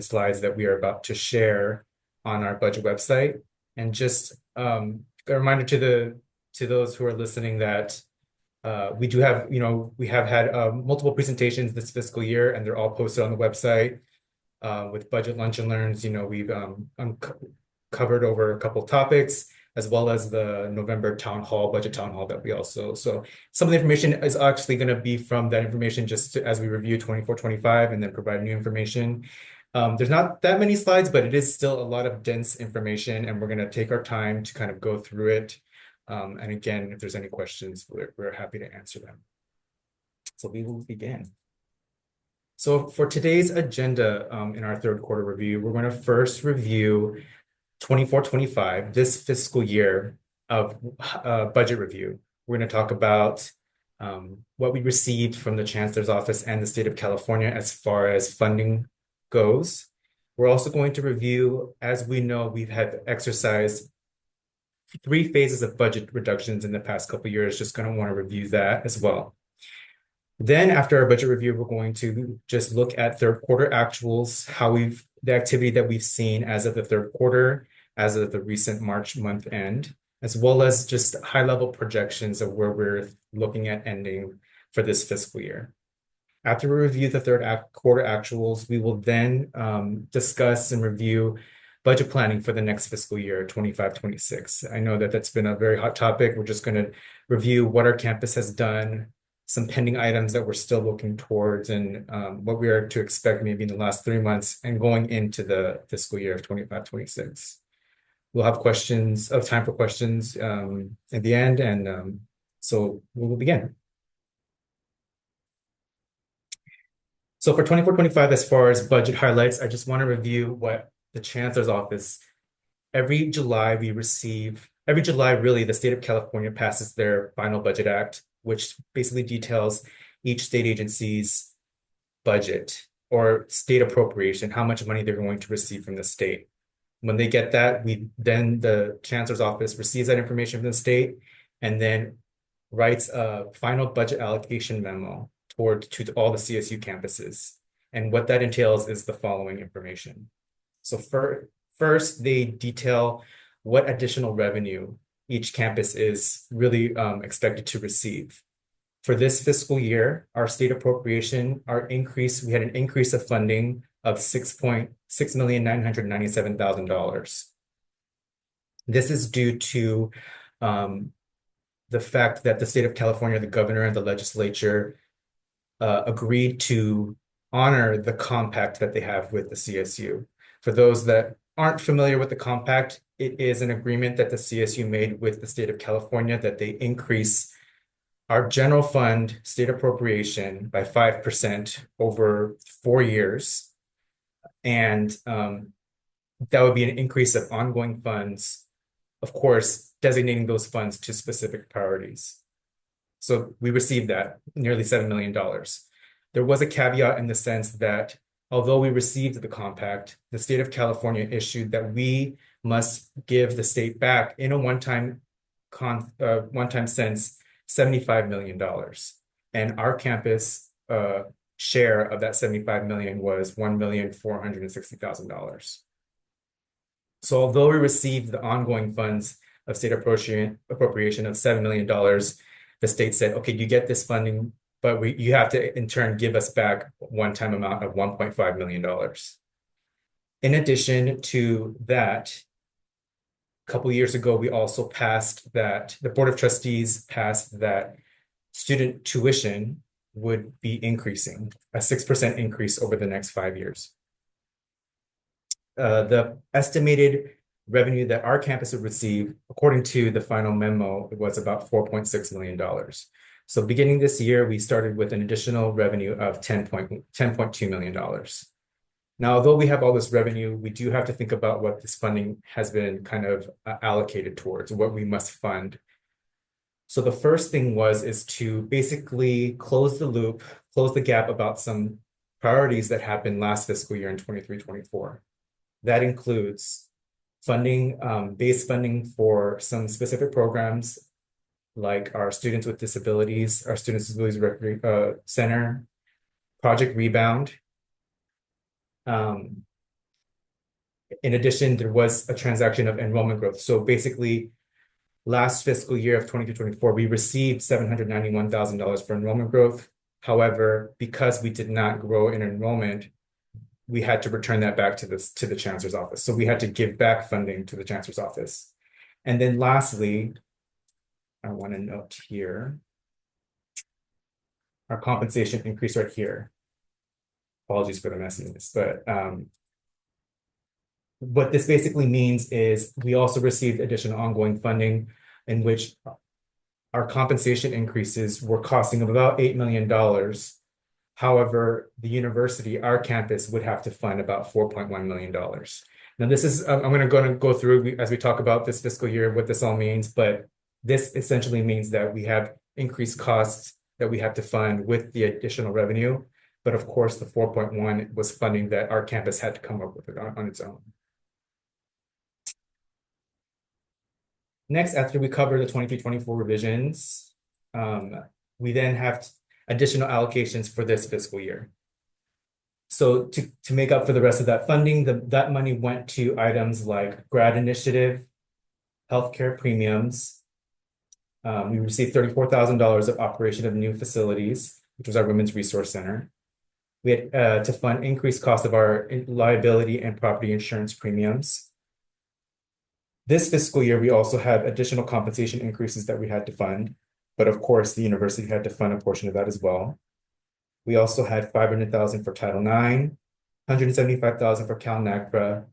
slides that we are about to share on our budget website. And just a reminder to those who are listening that we do have, we have had multiple presentations this fiscal year, and they're all posted on the website. With Budget Lunch and Learns, we've covered over a couple topics, as well as the November budget town hall that we also. So some of the information is actually going to be from that information as we review 24-25 and then provide new information. There's not that many slides, but it is still a lot of dense information, and we're going to take our time to kind of go through it. And again, if there's any questions, we're happy to answer them. So we will begin. So for today's agenda in our third quarter review, we're going to first review 24-25, this fiscal year of budget review. We're going to talk about what we received from the Chancellor's Office and the state of California as far as funding goes. We're also going to review, as we know, we've had exercised 3 phases of budget reductions in the past couple of years. Just going to want to review that as well. Then after our budget review, we're going to just look at third quarter actuals, the activity that we've seen as of the third quarter, as of the recent March month end, as well as just high-level projections of where we're looking at ending for this fiscal year. After we review the third quarter actuals, we will then discuss and review budget planning for the next fiscal year, 25-26. I know that that's been a very hot topic. We're just going to review what our campus has done, some pending items that we're still looking towards, and what we are to expect maybe in the last 3 months and going into the fiscal year of 25-26. We'll have time for questions at the end, and so we will begin. So for 24-25, as far as budget highlights, I just want to review what the Chancellor's Office, every July, really, the state of California passes their final budget act, which basically details each state agency's budget or state appropriation, how much money they're going to receive from the state. When they get that, then the Chancellor's Office receives that information from the state and then writes a final budget allocation memo to all the CSU campuses. And what that entails is the following information. So first, they detail what additional revenue each campus is really expected to receive. For this fiscal year, our state appropriation, we had an increase of funding of $6,997,000. This is due to the fact that the state of California, the governor and the legislature agreed to honor the compact that they have with the CSU. For those that aren't familiar with the compact, it is an agreement that the CSU made with the state of California that they increase our general fund state appropriation by 5% over 4 years. And that would be an increase of ongoing funds, of course, designating those funds to specific priorities. So we received that, nearly $7 million. There was a caveat in the sense that although we received the compact, the state of California issued that we must give the state back in a one-time sense, $75 million. And our campus share of that $75 million was $1,460,000. So although we received the ongoing funds of state appropriation of $7 million, the state said, okay, you get this funding, but you have to in turn give us back a one-time amount of $1.5 million. In addition to that, a couple years ago, we also the Board of Trustees passed that student tuition would be increasing, a 6% increase over the next 5 years. The estimated revenue that our campus would receive, according to the final memo, it was about $4.6 million. So beginning this year, we started with an additional revenue of $10.2 million. Now, although we have all this revenue, we do have to think about what this funding has been kind of allocated towards, what we must fund. So the first thing is to basically close the gap about some priorities that happened last fiscal year in 23-24. That includes funding, base funding for some specific programs like our Students with Disabilities, our Students with Disabilities Center, Project Rebound, in addition, there was a transaction of enrollment growth. So basically, last fiscal year of 2024, we received $791,000 for enrollment growth. However, because we did not grow in enrollment, we had to return that back to the chancellor's office. So we had to give back funding to the chancellor's office. And then lastly, I want to note here, our compensation increase right here. Apologies for the messiness, but what this basically means is we also received additional ongoing funding in which our compensation increases were costing about $8 million. However, the university, our campus, would have to fund about $4.1 million. Now, this is, I'm going to go through as we talk about this fiscal year, what this all means, but this essentially means that we have increased costs that we have to fund with the additional revenue. But of course, the 4.1 was funding that our campus had to come up with it on its own. Next, after we cover the 23-24 revisions, we then have additional allocations for this fiscal year. So to make up for the rest of that funding, that money went to items like grad initiative, healthcare premiums. We received $34,000 of operation of new facilities, which was our Women's Resource Center. We had to fund increased cost of our liability and property insurance premiums. This fiscal year, we also had additional compensation increases that we had to fund, but of course, the university had to fund a portion of that as well. We also had $500,000 for Title IX, $175,000 for CalNAGPRA,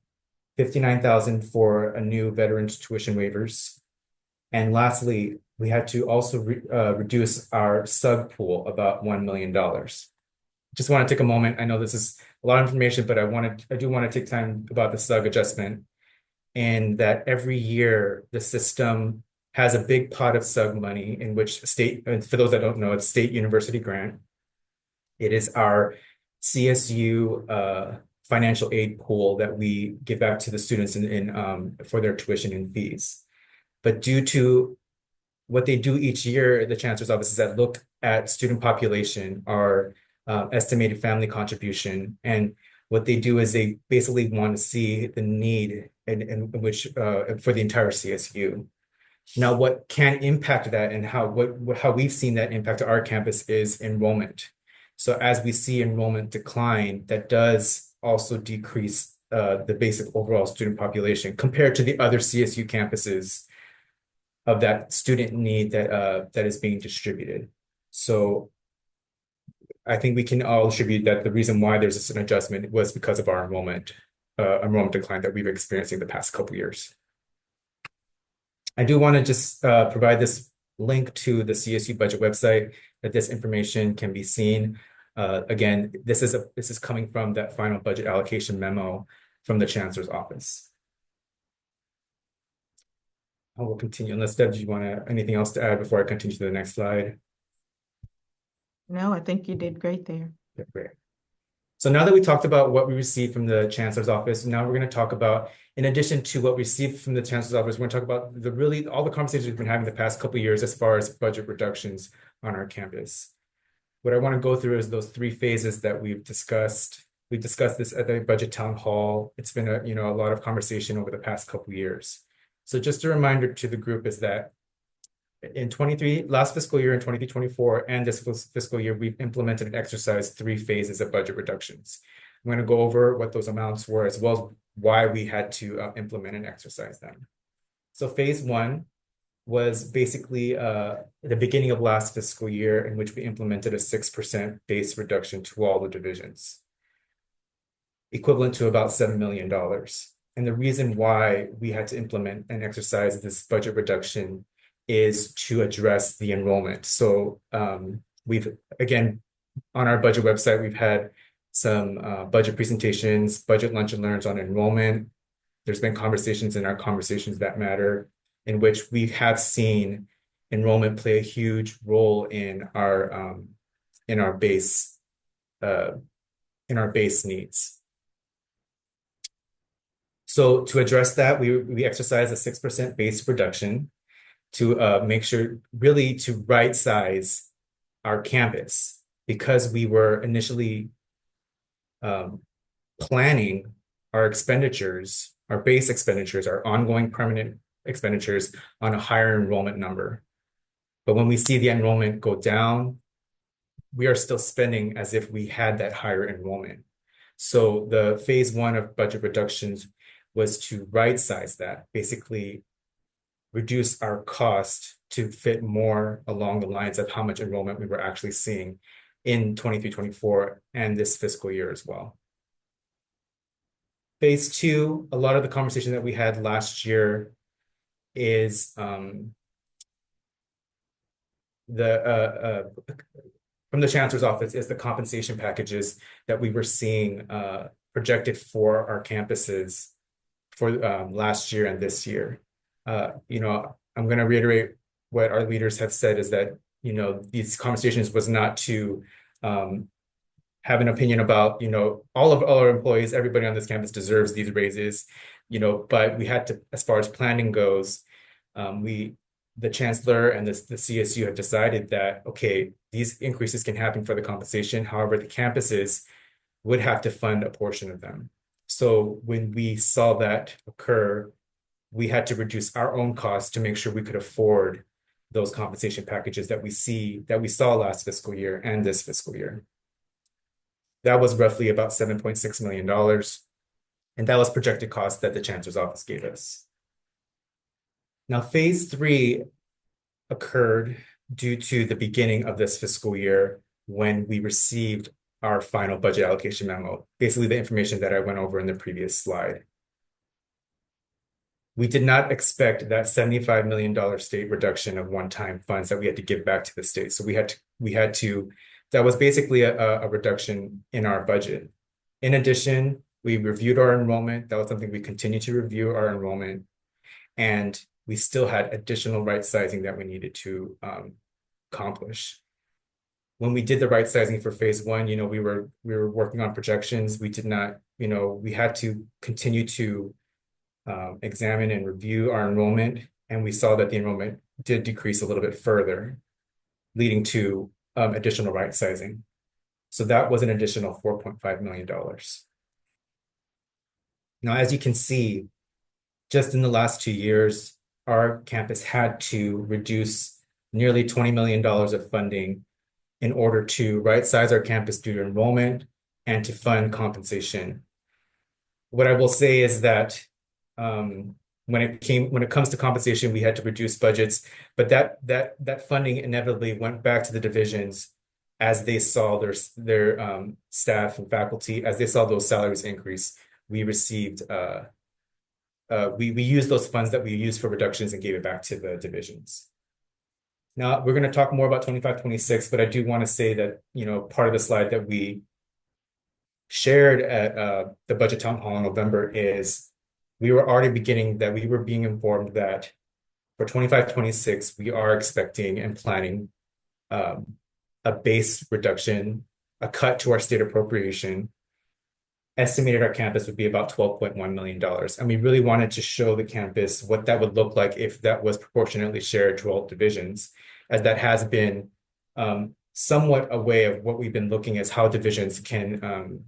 $59,000 for a new veterans tuition waivers. And lastly, we had to also reduce our SUG pool about $1 million. Just want to take a moment. I know this is a lot of information, but I do want to take time about the SUG adjustment, and that every year the system has a big pot of SUG money in which state, and for those that don't know, it's state university grant. It is our CSU financial aid pool that we give back to the students for their tuition and fees. But due to what they do each year, the chancellor's office is that look at student population, our estimated family contribution, and what they do is they basically want to see the need in which for the entire CSU. Now, what can impact that and how we've seen that impact our campus is enrollment. So as we see enrollment decline, that does also decrease the basic overall student population compared to the other CSU campuses of that student need that is being distributed. So I think we can all attribute that the reason why there's an adjustment was because of our enrollment decline that we've experienced in the past couple of years. I do want to just provide this link to the CSU budget website that this information can be seen. Again, this is coming from that final budget allocation memo from the chancellor's office. I will continue. Unless Deb, do you want anything else to add before I continue to the next slide? No, I think you did great there. Yeah, great. So now that we talked about what we received from the chancellor's office, now we're going to talk about, in addition to what we received from the chancellor's office, we're going to talk about all the conversations we've been having the past couple of years as far as budget reductions on our campus. What I want to go through is those three phases that we've discussed. We discussed this at the budget town hall. It's been a lot of conversation over the past couple of years. So just a reminder to the group is that in last fiscal year in 23-24 and this fiscal year, we've implemented and exercised three phases of budget reductions. I'm going to go over what those amounts were as well as why we had to implement and exercise them. So phase one was basically the beginning of last fiscal year in which we implemented a 6% base reduction to all the divisions, equivalent to about $7 million. And the reason why we had to implement and exercise this budget reduction is to address the enrollment. So we've, again, on our budget website, we've had some budget presentations, budget lunch and learns on enrollment. There's been conversations in our Conversations That Matter in which we have seen enrollment play a huge role in our base needs. So to address that, we exercise a 6% base reduction to make sure really to right size our campus, because we were initially planning our expenditures our base expenditures, our ongoing permanent expenditures on a higher enrollment number. But when we see the enrollment go down, we are still spending as if we had that higher enrollment. So the phase one of budget reductions was to right size that, basically reduce our cost to fit more along the lines of how much enrollment we were actually seeing in 23-24 and this fiscal year as well. Phase two, a lot of the conversation that we had last year is from the chancellor's office is the compensation packages that we were seeing projected for our campuses for last year and this year. I'm going to reiterate what our leaders have said is that, these conversations was not to have an opinion about, all our employees, everybody on this campus deserves these raises, but we had to, as far as planning goes, the chancellor and the CSU have decided that, okay, these increases can happen for the compensation. However, the campuses would have to fund a portion of them. So when we saw that occur, we had to reduce our own costs to make sure we could afford those compensation packages that we saw last fiscal year and this fiscal year. That was roughly about $7.6 million. And that was projected cost that the chancellor's office gave us. Now, phase three occurred due to the beginning of this fiscal year when we received our final budget allocation memo, basically the information that I went over in the previous slide. We did not expect that $75 million state reduction of one-time funds that we had to give back to the state. So that was basically a reduction in our budget. In addition, we reviewed our enrollment. That was something we continue to review our enrollment. And we still had additional right sizing that we needed to accomplish. When we did the right sizing for phase one, we were working on projections. We did not, we had to continue to examine and review our enrollment, and we saw that the enrollment did decrease a little bit further, leading to additional right sizing. So that was an additional $4.5 million. Now, as you can see, just in the last 2 years, our campus had to reduce nearly $20 million of funding in order to right size our campus due to enrollment and to fund compensation. What I will say is that when it comes to compensation, we had to reduce budgets, but that funding inevitably went back to the divisions as they saw their staff and faculty, as they saw those salaries increase. We received we used those funds that we used for reductions and gave it back to the divisions. Now we're going to talk more about 25-26, but I do want to say that part of the slide that we shared at the budget town hall in November is we were being informed that for 25-26, we are expecting and planning a base reduction, a cut to our state appropriation. Estimated our campus would be about $12.1 million. And we really wanted to show the campus what that would look like if that was proportionately shared to all divisions, as that has been somewhat a way of what we've been looking as how divisions can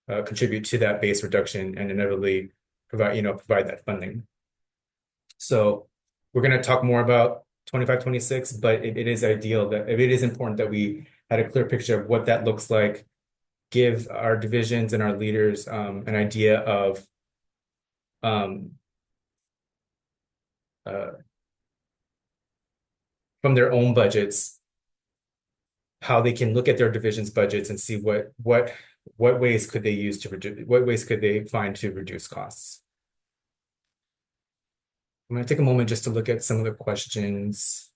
contribute to that base reduction and inevitably provide that funding. So we're going to talk more about 25-26, but it is important that we had a clear picture of what that looks like, give our divisions and our leaders an idea of from their own budgets, how they can look at their divisions' budgets and see what ways could they use to reduce, what ways could they find to reduce costs. I'm going to take a moment just to look at some of the questions.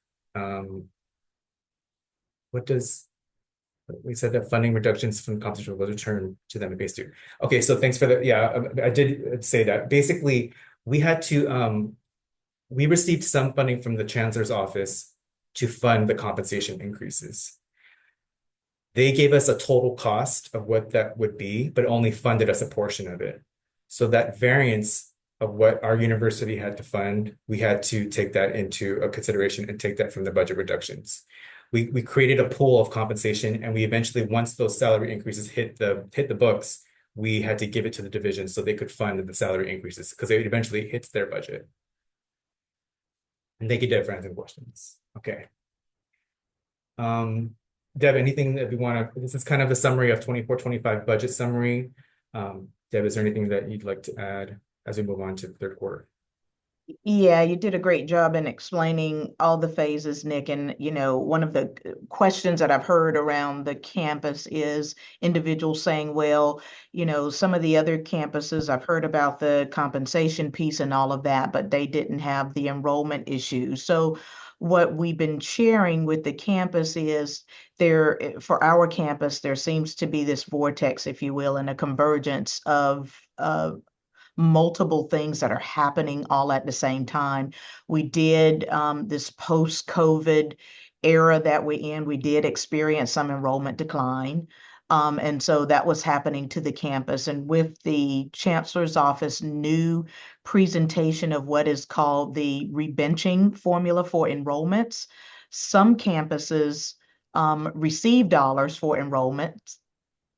We said that funding reductions from the compensation will return to them in phase two. Okay, so thanks for that. Yeah, I did say that. Basically, we received some funding from the chancellor's office to fund the compensation increases. They gave us a total cost of what that would be, but only funded us a portion of it. So that variance of what our university had to fund, we had to take that into a consideration and take that from the budget reductions. We created a pool of compensation, and we eventually, once those salary increases hit the books, we had to give it to the division so they could fund the salary increases because it eventually hits their budget. And thank you, Deb, for answering questions. Okay. Deb, anything that we want to, this is kind of a summary of 24-25 budget summary. Deb, is there anything that you'd like to add as we move on to the third quarter? Yeah, you did a great job in explaining all the phases, Nick. And, one of the questions that I've heard around the campus is individuals saying, well, some of the other campuses, I've heard about the compensation piece and all of that, but they didn't have the enrollment issues. So what we've been sharing with the campus is for our campus, there seems to be this vortex, if you will, and a convergence of multiple things that are happening all at the same time. We did this post-COVID era that we're in, we did experience some enrollment decline. And so that was happening to the campus. And with the chancellor's office new presentation of what is called the rebenching formula for enrollments, some campuses received dollars for enrollment.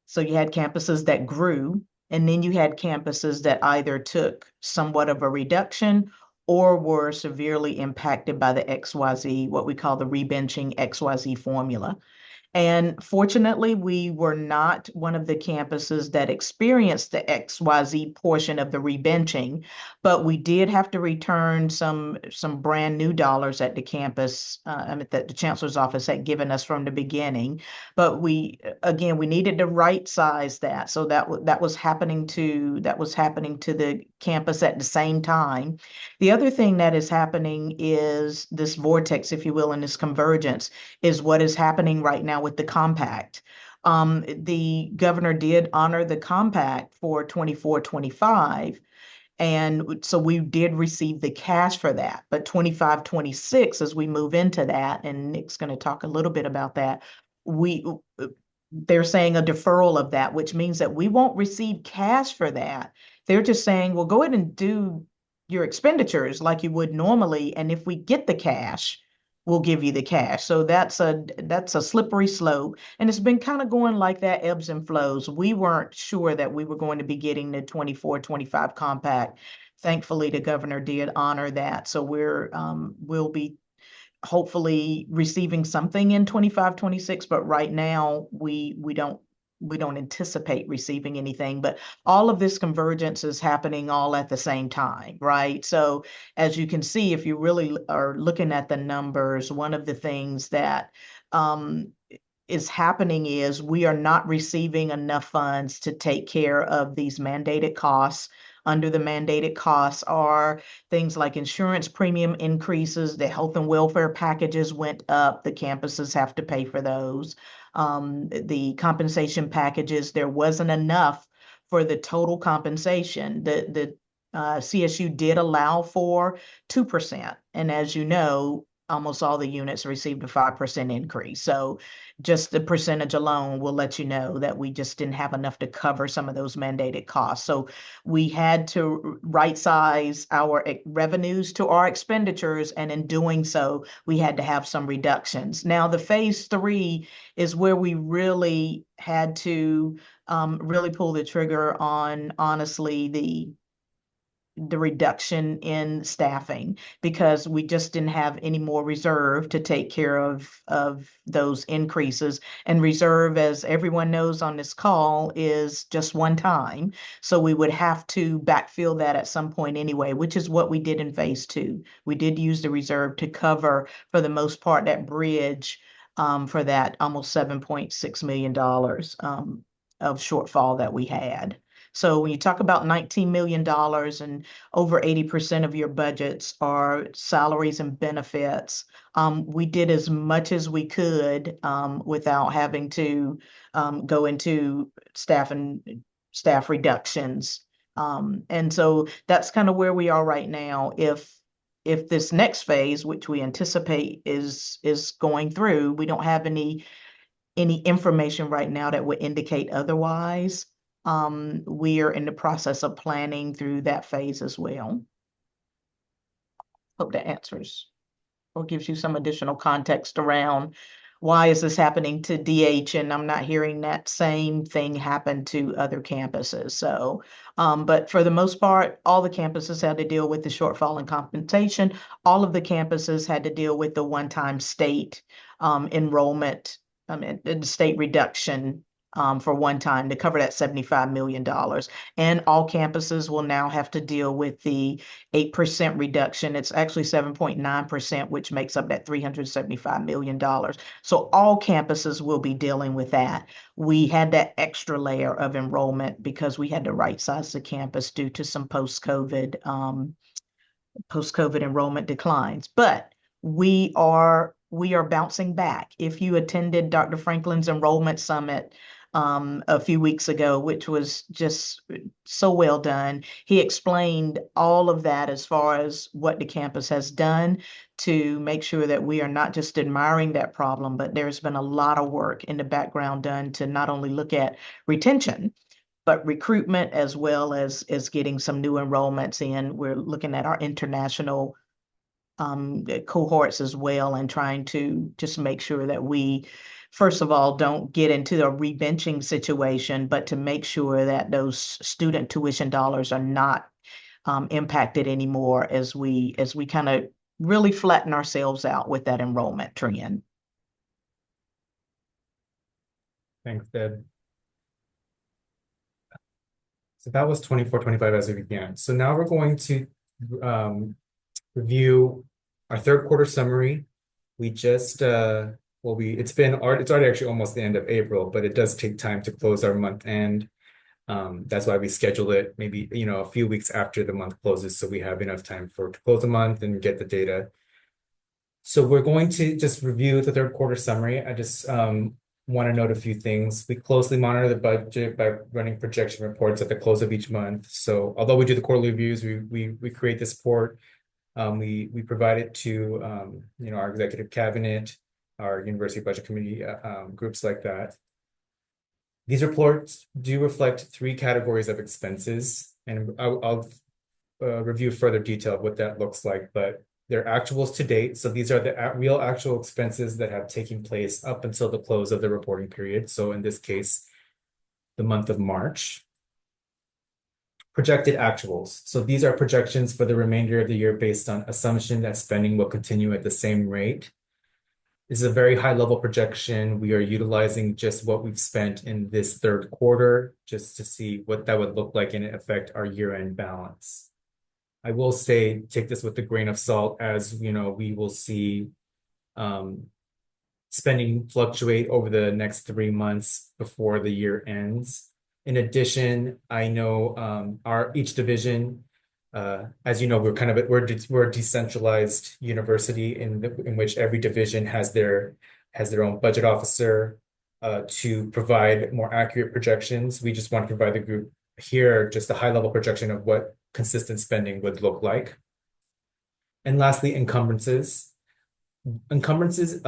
So you had campuses that grew, and then you had campuses that either took somewhat of a reduction or were severely impacted by the XYZ, what we call the rebenching XYZ formula. And fortunately, we were not one of the campuses that experienced the XYZ portion of the rebenching, but we did have to return some brand new dollars at the campus, that the chancellor's office had given us from the beginning. But we needed to right size that. So that was happening to the campus at the same time. The other thing that is happening is this vortex, if you will, and this convergence is what is happening right now with the compact. The governor did honor the compact for 24-25. And so we did receive the cash for that. But 25-26, as we move into that, and Nick's going to talk a little bit about that, they're saying a deferral of that, which means that we won't receive cash for that. They're just saying, well, go ahead and do your expenditures like you would normally. And if we get the cash, we'll give you the cash. So that's a slippery slope. And it's been kind of going like that, ebbs and flows. We weren't sure that we were going to be getting the 24-25 compact. Thankfully, the governor did honor that. So we'll be hopefully receiving something in 25-26, but right now we don't anticipate receiving anything. But all of this convergence is happening all at the same time, right? So as you can see, if you really are looking at the numbers, one of the things that is happening is we are not receiving enough funds to take care of these mandated costs. Under the mandated costs are things like insurance premium increases, the health and welfare packages went up, the campuses have to pay for those. The compensation packages, there wasn't enough for the total compensation. The CSU did allow for 2%. And as you know, almost all the units received a 5% increase. So just the percentage alone will let you know that we just didn't have enough to cover some of those mandated costs. So we had to right size our revenues to our expenditures. And in doing so, we had to have some reductions. Now, the phase 3 is where we really had to really pull the trigger on, honestly, the reduction in staffing because we just didn't have any more reserve to take care of those increases. And reserve, as everyone knows on this call, is just one time. So we would have to backfill that at some point anyway, which is what we did in phase 2. We did use the reserve to cover, for the most part, that bridge for that almost $7.6 million of shortfall that we had. So when you talk about $19 million and over 80% of your budgets are salaries and benefits, we did as much as we could without having to go into staff reductions. And so that's kind of where we are right now. If this next phase, which we anticipate is going through, we don't have any information right now that would indicate otherwise. We are in the process of planning through that phase as well. Hope that answers or gives you some additional context around why is this happening to DH and I'm not hearing that same thing happen to other campuses? So, but for the most part, all the campuses had to deal with the shortfall in compensation. All of the campuses had to deal with the one-time state enrollment, and state reduction for one time to cover that $75 million. And all campuses will now have to deal with the 8% reduction. It's actually 7.9%, which makes up that $375 million. So all campuses will be dealing with that. We had that extra layer of enrollment because we had to right size the campus due to some post-COVID enrollment declines. But we are bouncing back. If you attended Dr. Franklin's enrollment summit a few weeks ago, which was just so well done, he explained all of that as far as what the campus has done to make sure that we are not just admiring that problem, but there's been a lot of work in the background done to not only look at retention, but recruitment as well as getting some new enrollments in. We're looking at our international cohorts as well and trying to just make sure that we, first of all, don't get into a rebenching situation, but to make sure that those student tuition dollars are not impacted anymore as we kind of really flatten ourselves out with that enrollment trend. Thanks, Deb. So that was 24-25 as we began. So now we're going to review our third quarter summary. We just it's already actually almost the end of April, but it does take time to close our month end. That's why we schedule it maybe a few weeks after the month closes, so we have enough time to close the month and get the data. So we're going to just review the third quarter summary. I just want to note a few things. We closely monitor the budget by running projection reports at the close of each month. So although we do the quarterly reviews, we create this report. We provide it to our executive cabinet, our university budget committee, groups like that. These reports do reflect 3 categories of expenses, and I'll review further detail of what that looks like, but they're actuals to date. So these are the real actual expenses that have taken place up until the close of the reporting period. So in this case, the month of March. Projected actuals. So these are projections for the remainder of the year based on assumption that spending will continue at the same rate. This is a very high level projection. We are utilizing just what we've spent in this third quarter just to see what that would look like and affect our year-end balance. I will say, take this with a grain of salt, as we will see spending fluctuate over the next 3 months before the year ends. In addition, I know each division, as you know, we're a decentralized university in which every division has their own budget officer to provide more accurate projections. We just want to provide the group here just a high level projection of what consistent spending would look like. And lastly, encumbrances. Encumbrances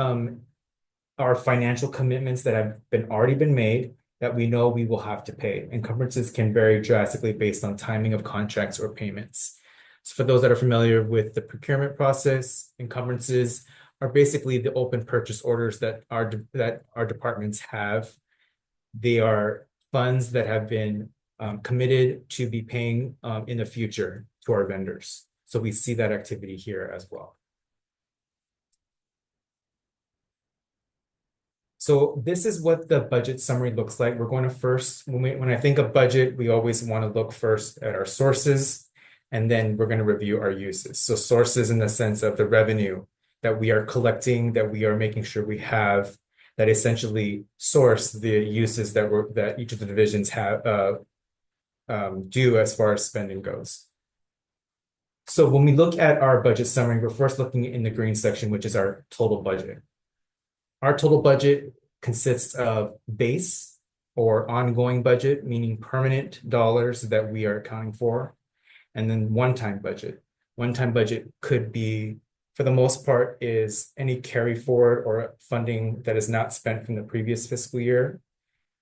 are financial commitments that have already been made that we know we will have to pay. Encumbrances can vary drastically based on timing of contracts or payments. So for those that are familiar with the procurement process, encumbrances are basically the open purchase orders that our departments have. They are funds that have been committed to be paying in the future to our vendors. So we see that activity here as well. So this is what the budget summary looks like. We're going to first, when I think of budget, we always want to look first at our sources, and then we're going to review our uses. So sources in the sense of the revenue that we are collecting, that we are making sure we have, that essentially source the uses that each of the divisions have do as far as spending goes. So when we look at our budget summary, we're first looking in the green section, which is our total budget. Our total budget consists of base or ongoing budget, meaning permanent dollars that we are accounting for, and then one-time budget. One-time budget could be, for the most part, is any carry forward or funding that is not spent from the previous fiscal year.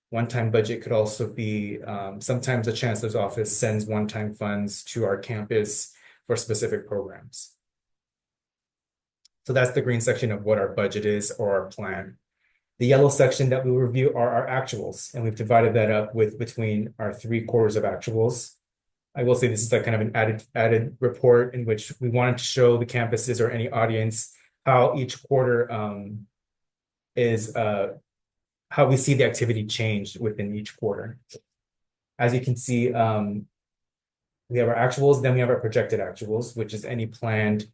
One-time budget could also be sometimes the chancellor's office sends one-time funds to our campus for specific programs. So that's the green section of what our budget is or our plan. The yellow section that we review are our actuals, and we've divided that up with between our 3 quarters of actuals. I will say this is like kind of an added report in which we wanted to show the campuses or any audience how each quarter is how we see the activity change within each quarter. As you can see, we have our actuals, then we have our projected actuals, which is any planned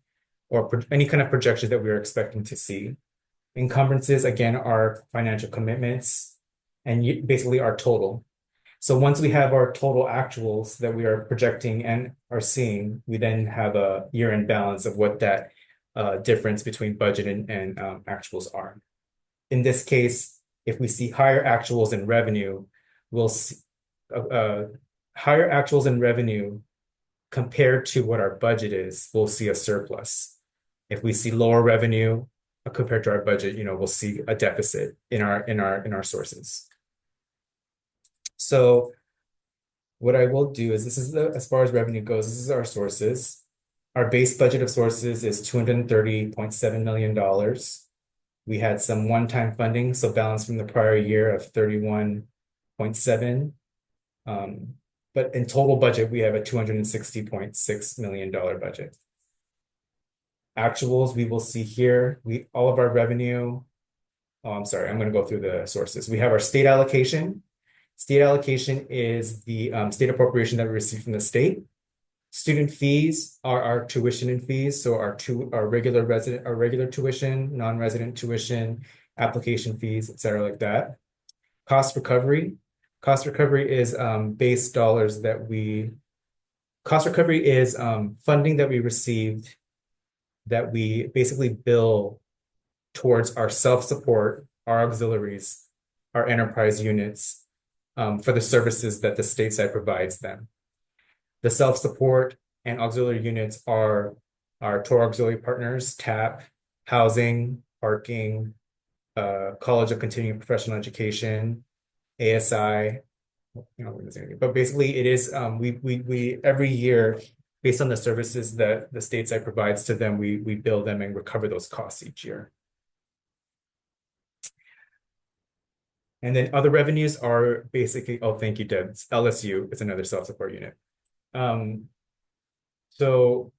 or any kind of projections that we are expecting to see. Encumbrances, again, are financial commitments and basically our total. So once we have our total actuals that we are projecting and are seeing, we then have a year-end balance of what that difference between budget and actuals are. In this case, if we see higher actuals in revenue, we'll see higher actuals in revenue compared to what our budget is, we'll see a surplus. If we see lower revenue compared to our budget, we'll see a deficit in our sources. So what I will do is this is as far as revenue goes, this is our sources. Our base budget of sources is $230.7 million. We had some one-time funding, so balance from the prior year of 31.7. But in total budget, we have a $260.6 million budget. Actuals, we will see here, all of our revenue. Oh, I'm sorry, I'm going to go through the sources. We have our state allocation. State allocation is the state appropriation that we receive from the state. Student fees are our tuition and fees, so our regular tuition, non-resident tuition, application fees, et cetera, like that. Cost recovery. Cost recovery is base dollars cost recovery is funding that we received that we basically bill towards our self-support, our auxiliaries, our enterprise units for the services that the state side provides them. The self-support and auxiliary units are our tour auxiliary partners, TAP, housing, parking, College of Continuing Professional Education, ASI, but basically it is we every year, based on the services that the state side provides to them, we bill them and recover those costs each year. And then other revenues are basically, oh, thank you, Deb. LSU is another self-support unit. So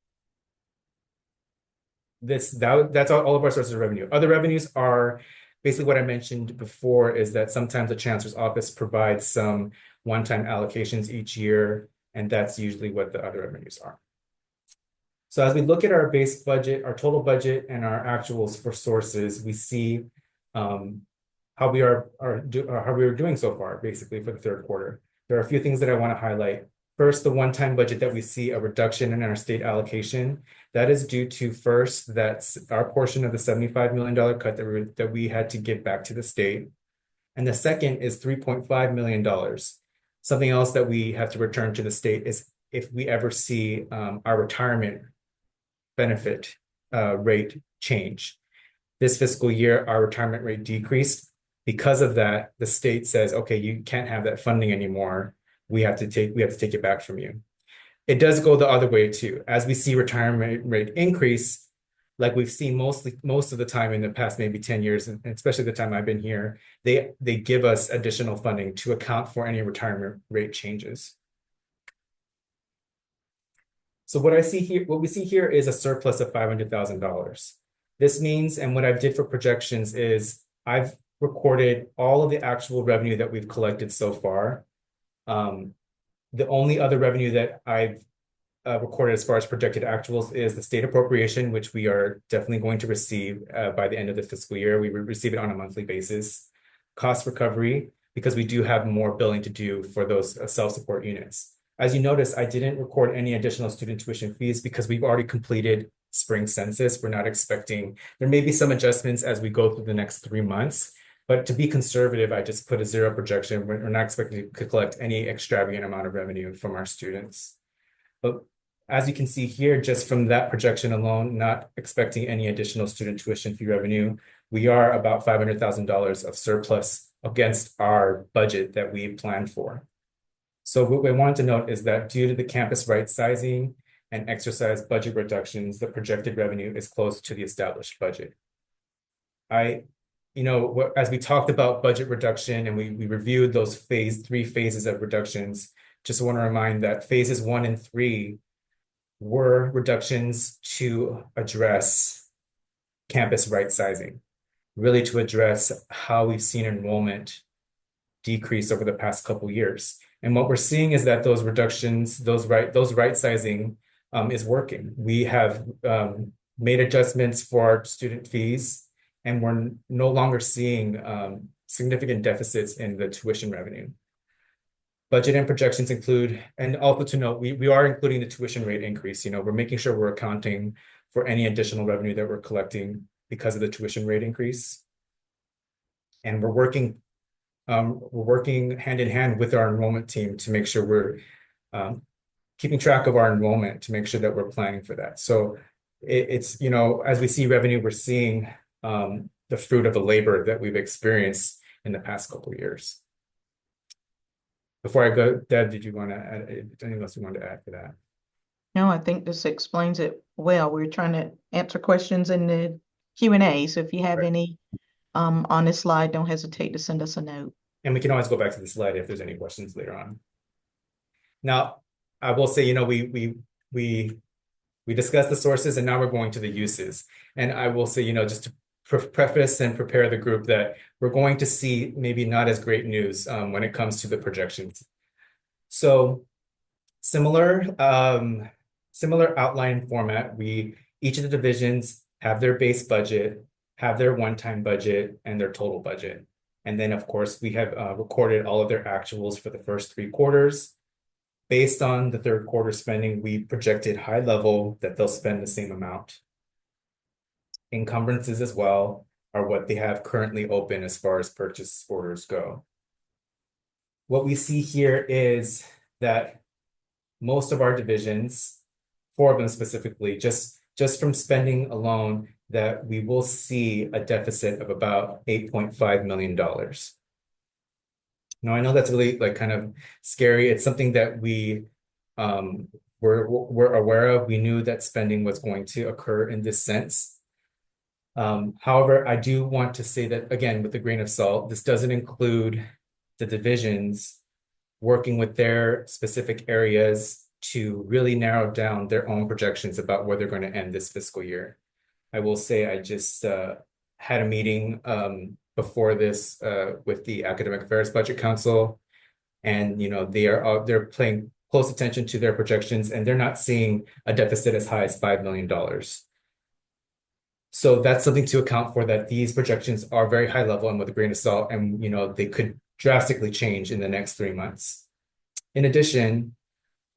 that's all of our sources of revenue. Other revenues are basically what I mentioned before, is that sometimes the chancellor's office provides some one-time allocations each year, and that's usually what the other revenues are. So as we look at our base budget, our total budget, and our actuals for sources, we see how we are doing so far, basically for the third quarter. There are a few things that I want to highlight. First, the one-time budget that we see a reduction in our state allocation. That is due to, first, that's our portion of the $75 million cut that we had to give back to the state. And the second is $3.5 million. Something else that we have to return to the state is if we ever see our retirement benefit rate change. This fiscal year, our retirement rate decreased. Because of that, the state says, okay, you can't have that funding anymore. We have to take it back from you. It does go the other way too. As we see retirement rate increase, like we've seen most of the time in the past maybe 10 years, and especially the time I've been here, they give us additional funding to account for any retirement rate changes. So what we see here is a surplus of $500,000. This means, and what I did for projections is I've recorded all of the actual revenue that we've collected so far. The only other revenue that I've recorded as far as projected actuals is the state appropriation, which we are definitely going to receive by the end of the fiscal year. We receive it on a monthly basis. Cost recovery, because we do have more billing to do for those self-support units. As you notice, I didn't record any additional student tuition fees because we've already completed spring census. We're not expecting, there may be some adjustments as we go through the next 3 months, but to be conservative, I just put a zero projection. We're not expecting to collect any extravagant amount of revenue from our students. But as you can see here, just from that projection alone, not expecting any additional student tuition fee revenue, we are about $500,000 of surplus against our budget that we planned for. So what we wanted to note is that due to the campus right sizing and exercise budget reductions, the projected revenue is close to the established budget. as we talked about budget reduction and we reviewed those three phases of reductions, just want to remind that phases 1 and 3 were reductions to address campus right sizing, really to address how we've seen enrollment decrease over the past couple years. And what we're seeing is that those reductions, those right sizing is working. We have made adjustments for our student fees, and we're no longer seeing significant deficits in the tuition revenue. Budget and projections include, and also to note, we are including the tuition rate increase. We're making sure we're accounting for any additional revenue that we're collecting because of the tuition rate increase. And we're working hand in hand with our enrollment team to make sure we're keeping track of our enrollment to make sure that we're planning for that. So it's, as we see revenue, we're seeing the fruit of the labor that we've experienced in the past couple of years. Before I go, Deb, did you want to add anything else you wanted to add to that? No, I think this explains it well. We're trying to answer questions in the Q&A. So if you have any on this slide, don't hesitate to send us a note. And we can always go back to the slide if there's any questions later on. Now, I will say, we discussed the sources and now we're going to the uses. And I will say, just to preface and prepare the group that we're going to see maybe not as great news when it comes to the projections. So similar outline format, each of the divisions have their base budget, have their one-time budget, and their total budget. And then, of course, we have recorded all of their actuals for the first 3 quarters. Based on the third quarter spending, we projected high level that they'll spend the same amount. Encumbrances as well are what they have currently open as far as purchase orders go. What we see here is that most of our divisions, 4 of them specifically, just from spending alone, that we will see a deficit of about $8.5 million. Now, I know that's really kind of scary. It's something that we're aware of. We knew that spending was going to occur in this sense. However, I do want to say that, again, with a grain of salt, this doesn't include the divisions working with their specific areas to really narrow down their own projections about where they're going to end this fiscal year. I will say I just had a meeting before this with the Academic Affairs Budget Council, and they're paying close attention to their projections, and they're not seeing a deficit as high as $5 million. So that's something to account for, that these projections are very high level and with a grain of salt, and they could drastically change in the next 3 months. In addition,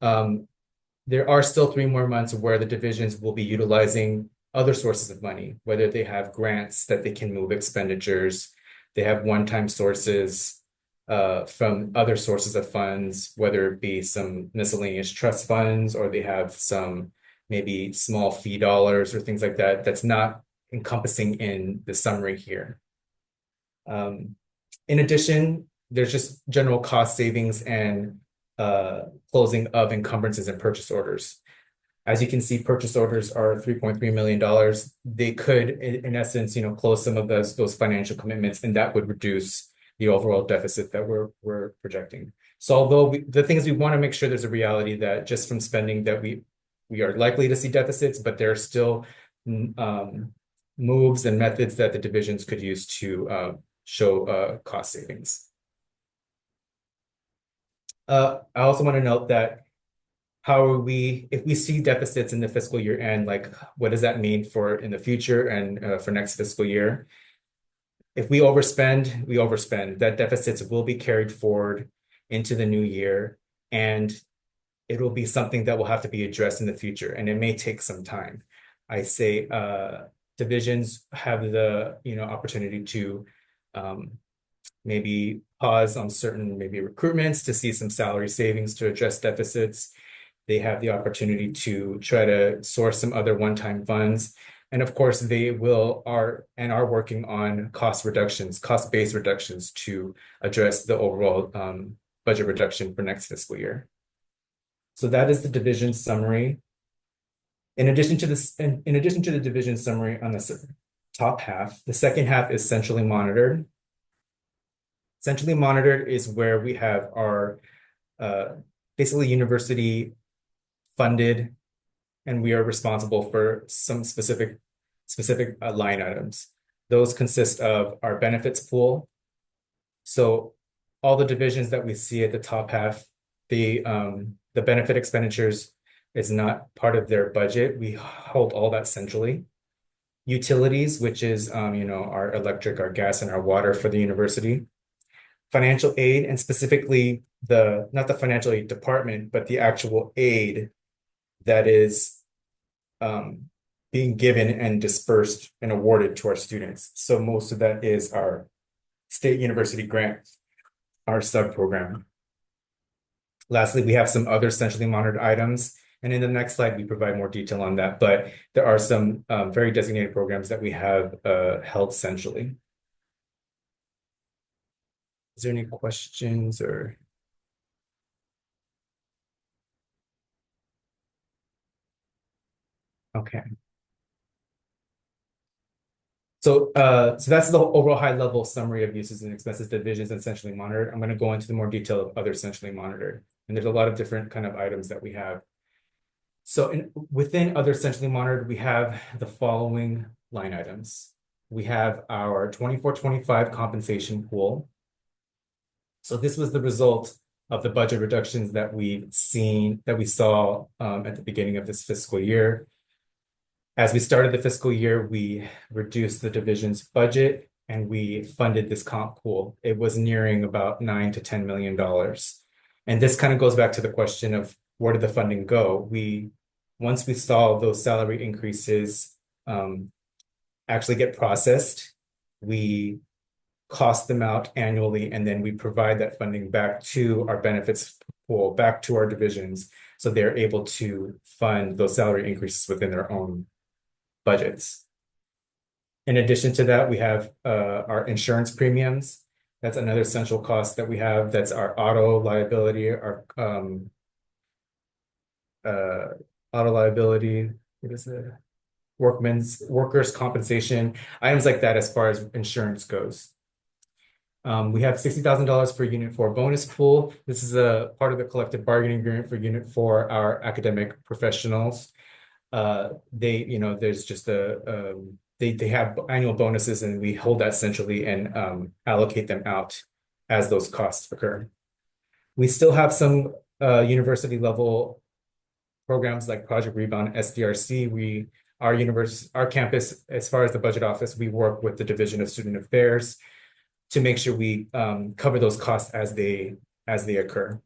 there are still 3 more months where the divisions will be utilizing other sources of money, whether they have grants that they can move expenditures, they have one-time sources from other sources of funds, whether it be some miscellaneous trust funds, or they have some maybe small fee dollars or things like that, that's not encompassing in the summary here. In addition, there's just general cost savings and closing of encumbrances and purchase orders. As you can see, purchase orders are $3.3 million. They could, in essence, close some of those financial commitments, and that would reduce the overall deficit that we're projecting. So although the thing is, we want to make sure there's a reality that just from spending that we are likely to see deficits, but there are still moves and methods that the divisions could use to show cost savings. I also want to note that if we see deficits in the fiscal year end, what does that mean for in the future and for next fiscal year? If we overspend, we overspend. That deficits will be carried forward into the new year, and it will be something that will have to be addressed in the future, and it may take some time. I say divisions have the opportunity to maybe pause on certain recruitments to see some salary savings to address deficits. They have the opportunity to try to source some other one-time funds. And of course, they are working on cost-based reductions to address the overall budget reduction for next fiscal year. So that is the division summary. In addition to the division summary on the top half. The second half is centrally monitored. Centrally monitored is where we have our uh, basically university funded, and we are responsible for some specific line items. Those consist of our benefits pool. So all the divisions that we see at the top half, the benefit expenditures is not part of their budget. We hold all that centrally. Utilities, which is our electric, our gas, and our water for the university. Financial aid, and specifically not the financial aid department, but the actual aid that is being given and dispersed and awarded to our students. So most of that is our state university grant, our sub-program. Lastly, we have some other centrally monitored items. And in the next slide, we provide more detail on that. But there are some very designated programs that we have held centrally. Is there any questions or? Okay. So that's the overall high level summary of uses and expenses divisions and centrally monitored. I'm going to go into the more detail of other centrally monitored. And there's a lot of different kind of items that we have. So within other centrally monitored, we have the following line items. We have our 24-25 compensation pool. So this was the result of the budget reductions that we saw at the beginning of this fiscal year. As we started the fiscal year, we reduced the division's budget and we funded this comp pool. It was nearing about $9 to $10 million. And this kind of goes back to the question of where did the funding go? Once we saw those salary increases actually get processed, we cost them out annually, and then we provide that funding back to our benefits pool, back to our divisions, so they're able to fund those salary increases within their own budgets. In addition to that, we have our insurance premiums. That's another central cost that we have. That's our auto liability, what is it? Workers' compensation, items like that as far as insurance goes. We have $60,000 for Unit 4 bonus pool. This is a part of the collective bargaining agreement for Unit 4, our academic professionals. There's just they have annual bonuses, and we hold that centrally and allocate them out as those costs occur. We still have some university level programs like Project Rebound, SDRC. Our campus, as far as the budget office, we work with the Division of Student Affairs to make sure we cover those costs as they occur.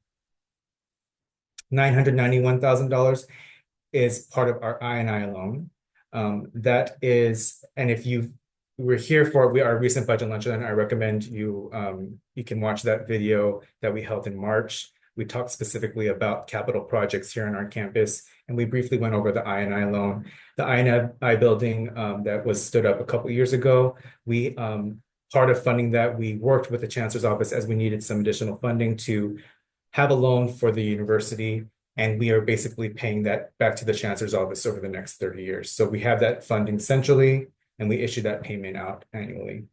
$991,000 is part of our I&I loan. That is, and if you were here for our recent budget luncheon, I recommend you can watch that video that we held in March. We talked specifically about capital projects here on our campus, and we briefly went over the I&I loan. The I&I building that was stood up a couple years ago, part of funding that, we worked with the Chancellor's office as we needed some additional funding to have a loan for the university, and we are basically paying that back to the Chancellor's office over the next 30 years. So we have that funding centrally, and we issue that payment out annually.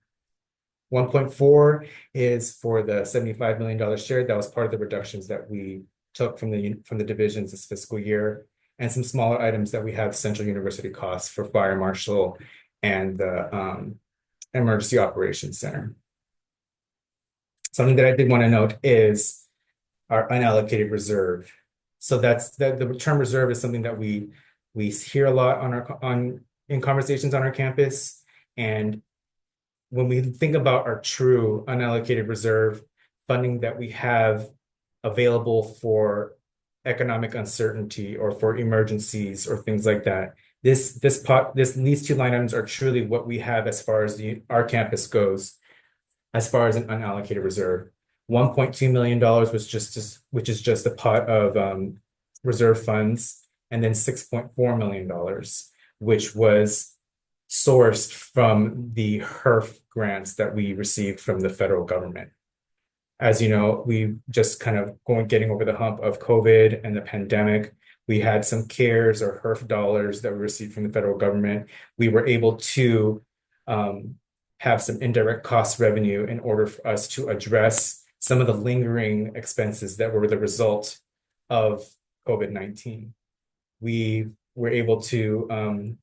1.4 is for the $75 million share. That was part of the reductions that we took from the divisions this fiscal year, and some smaller items that we have central university costs for fire marshal and the Emergency Operations Center. Something that I did want to note is our unallocated reserve. So that's the term reserve is something that we hear a lot in conversations on our campus. And when we think about our true unallocated reserve funding that we have available for economic uncertainty or for emergencies or things like that, these two line items are truly what we have as far as our campus goes, as far as an unallocated reserve. $1.2 million which is just a pot of reserve funds, and then $6.4 million, which was sourced from the HERF grants that we received from the federal government. As you know, we just kind of getting over the hump of COVID and the pandemic. We had some CARES or HERF dollars that we received from the federal government. We were able to have some indirect cost revenue in order for us to address some of the lingering expenses that were the result of COVID-19. We were able to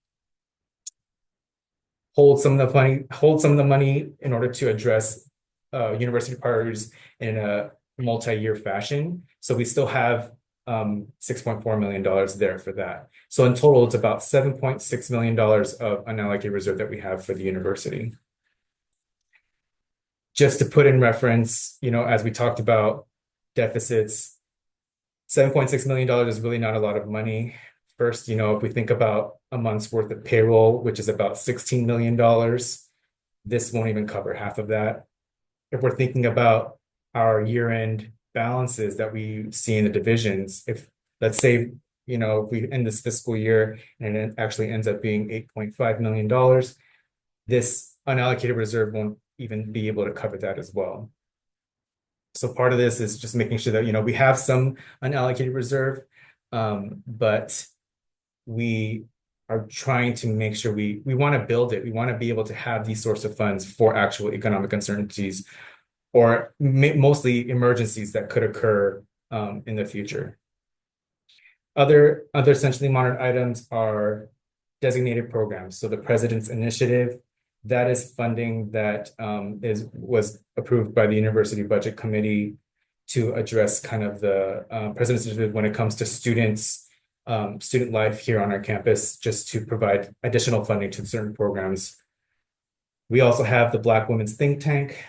hold some of the money in order to address university priorities in a multi-year fashion. So we still have $6.4 million there for that. So in total, it's about $7.6 million of unallocated reserve that we have for the university. Just to put in reference, as we talked about deficits, $7.6 million is really not a lot of money. First, if we think about a month's worth of payroll, which is about $16 million, this won't even cover half of that. If we're thinking about our year-end balances that we see in the divisions, if let's say, if we end this fiscal year and it actually ends up being $8.5 million, this unallocated reserve won't even be able to cover that as well. So part of this is just making sure that, we have some unallocated reserve, but we are trying to make sure we want to build it. We want to be able to have these sorts of funds for actual economic uncertainties or mostly emergencies that could occur in the future. Other essentially monitored items are designated programs. So the President's Initiative, that is funding that was approved by the University Budget Committee to address kind of the President's Initiative when it comes to students, student life here on our campus, just to provide additional funding to certain programs. We also have the Black Women's Think Tank.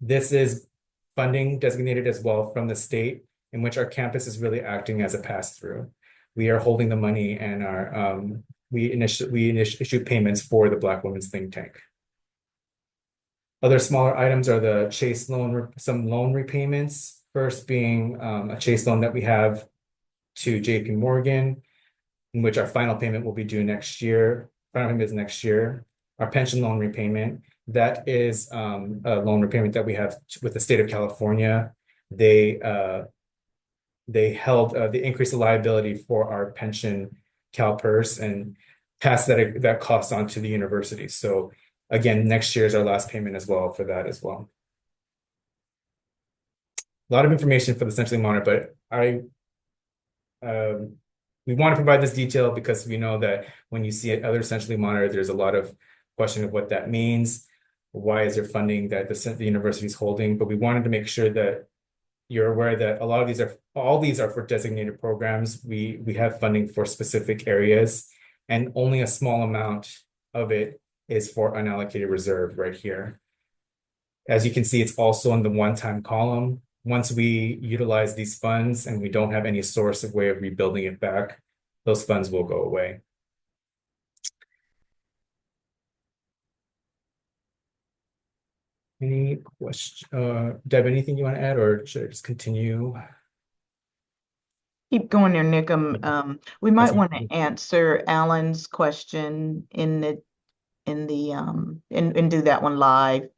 This is funding designated as well from the state, in which our campus is really acting as a pass-through. We are holding the money and we issue payments for the Black Women's Think Tank. Other smaller items are the Chase loan, some loan repayments. First being a Chase loan that we have to JP Morgan, in which our final payment will be due next year. Final payment is next year. Our pension loan repayment, that is a loan repayment that we have with the state of California. They increased the liability for our pension CalPERS and passed that cost on to the university. So again, next year is our last payment as well for that as well. A lot of information for the centrally monitored, but we want to provide this detail because we know that when you see it other centrally monitored, there's a lot of question of what that means. Why is there funding that the university is holding? But we wanted to make sure that you're aware that all these are for designated programs. We have funding for specific areas, and only a small amount of it is for unallocated reserve right here. As you can see, it's also in the one-time column. Once we utilize these funds and we don't have any source of way of rebuilding it back, those funds will go away. Any question? Deb, anything you want to add, or should I just continue? Keep going there, Nick. We might want to answer Alan's question and do that one live.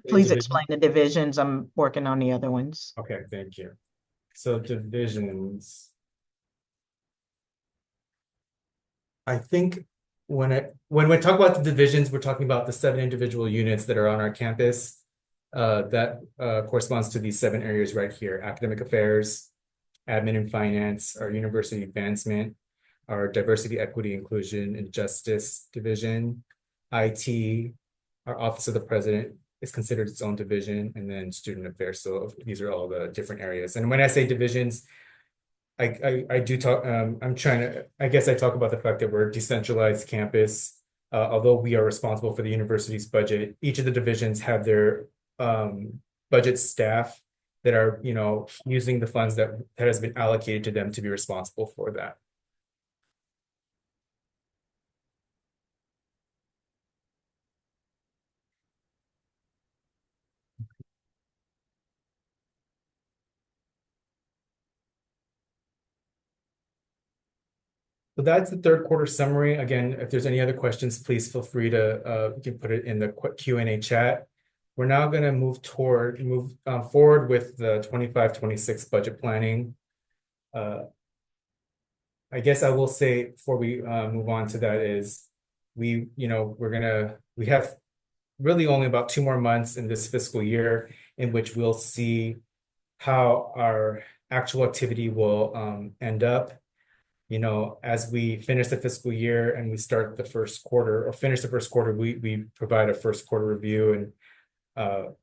Please explain the divisions. I'm working on the other ones. Okay, thank you. So divisions. I think when we talk about the divisions, we're talking about the 7 individual units that are on our campus. That corresponds to these 7 areas right here: academic affairs, admin and finance, our university advancement, our diversity, equity, inclusion, and justice division, IT, our office of the president is considered its own division, and then student affairs. So these are all the different areas. And when I say divisions, I do talk, I guess I talk about the fact that we're a decentralized campus. Although we are responsible for the university's budget, each of the divisions have their budget staff that are, using the funds that has been allocated to them to be responsible for that. So that's the third quarter summary. Again, if there's any other questions, please feel free to you can put it in the Q&A chat. We're now going to move forward with the 25-26 budget planning. I guess I will say before we move on to that is we have really only about 2 more months in this fiscal year in which we'll see how our actual activity will end up. As we finish the fiscal year and we start the first quarter or finish the first quarter, we provide a first quarter review and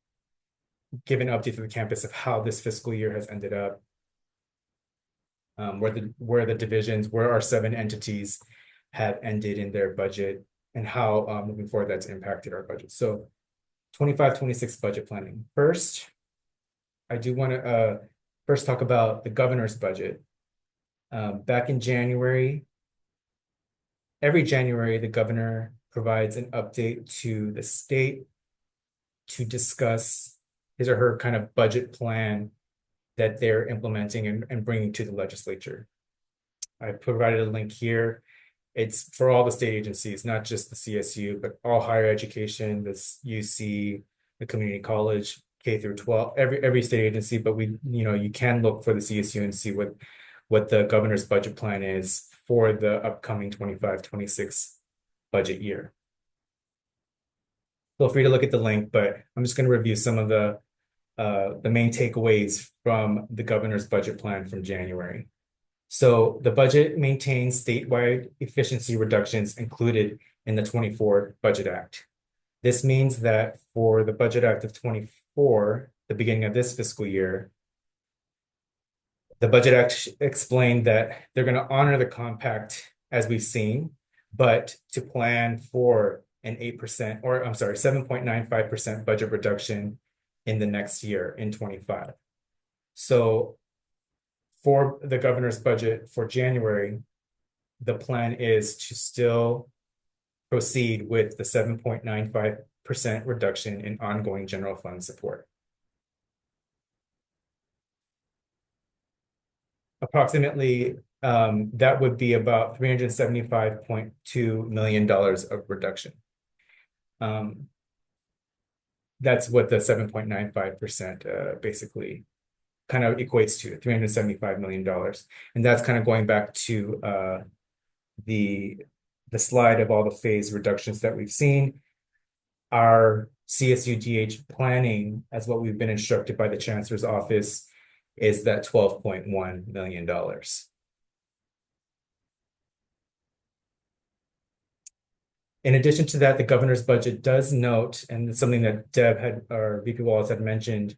give an update to the campus of how this fiscal year has ended up, where the divisions, where our 7 entities have ended in their budget, and how moving forward that's impacted our budget. So 25-26 budget planning. First, I do want to first talk about the governor's budget. Back in January, every January, the governor provides an update to the state to discuss his or her kind of budget plan that they're implementing and bringing to the legislature. I provided a link here. It's for all the state agencies, not just the CSU, but all higher education, this UC, the community college, K through 12, every state agency. But you can look for the CSU and see what the governor's budget plan is for the upcoming 25-26 budget year. Feel free to look at the link, but I'm just going to review some of the main takeaways from the governor's budget plan from January. So the budget maintains statewide efficiency reductions included in the 24 Budget Act. This means that for the Budget Act of 24, the beginning of this fiscal year, the Budget Act explained that they're going to honor the compact as we've seen, but to plan for an 8%, or I'm sorry, 7.95% budget reduction in the next year in 25. So for the governor's budget for January, the plan is to still proceed with the 7.95% reduction in ongoing general fund support. Approximately, that would be about $375.2 million of reduction. That's what the 7.95% basically kind of equates to, $375 million. And that's kind of going back to the slide of all the phase reductions that we've seen. Our CSUDH planning, as what we've been instructed by the Chancellor's office, is that $12.1 million. In addition to that, the governor's budget does note, and it's something that Deb had, or VP Wallace had mentioned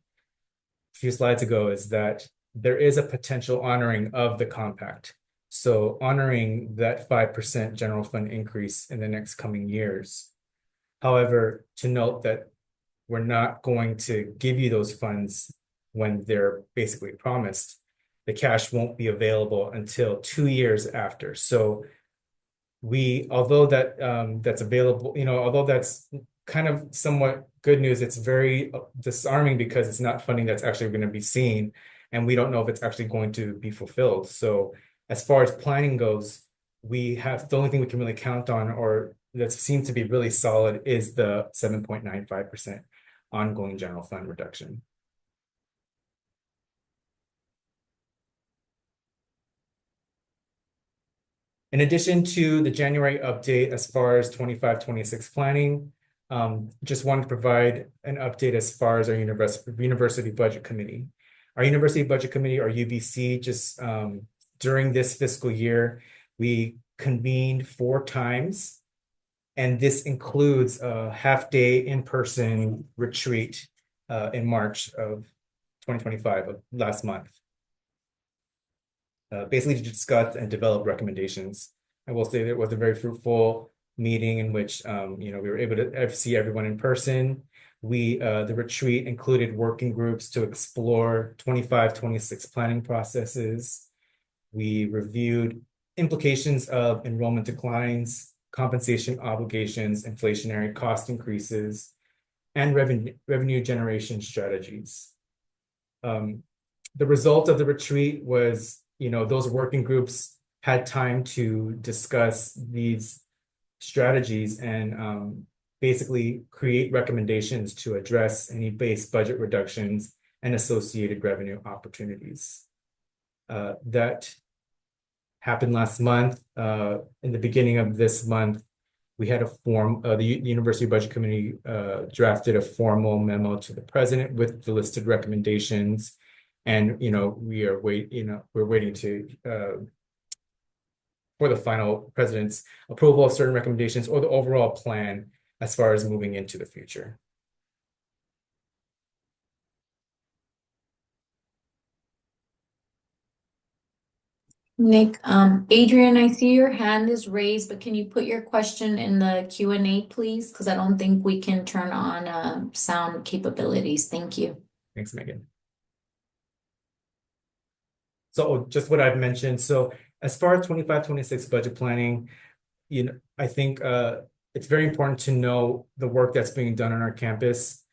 a few slides ago, is that there is a potential honoring of the compact. So honoring that 5% general fund increase in the next coming years. However, to note that we're not going to give you those funds when they're basically promised. The cash won't be available until 2 years after. So although that's available, although that's kind of somewhat good news, it's very disarming because it's not funding that's actually going to be seen, and we don't know if it's actually going to be fulfilled. So as far as planning goes, the only thing we can really count on, or that seems to be really solid, is the 7.95% ongoing general fund reduction. In addition to the January update, as far as 25-26 planning, just wanted to provide an update as far as our University Budget Committee. Our University Budget Committee, or UBC, just during this fiscal year, we convened 4 times, and this includes a half-day in-person retreat in March of 2025, of last month. Basically to discuss and develop recommendations. I will say that it was a very fruitful meeting in which we were able to see everyone in person. The retreat included working groups to explore 25-26 planning processes. We reviewed implications of enrollment declines, compensation obligations, inflationary cost increases, and revenue generation strategies. The result of the retreat was those working groups had time to discuss these strategies and basically create recommendations to address any base budget reductions and associated revenue opportunities. That happened last month. In the beginning of this month, we had a form, the University Budget Committee drafted a formal memo to the president with the listed recommendations. And, we're waiting to for the final president's approval of certain recommendations or the overall plan as far as moving into the future. Nick, Adrian, I see your hand is raised, but can you put your question in the Q&A, please? Because I don't think we can turn on sound capabilities. Thank you. Thanks, Megan. So just what I've mentioned. So as far as 25-26 budget planning, I think it's very important to know the work that's being done on our campus.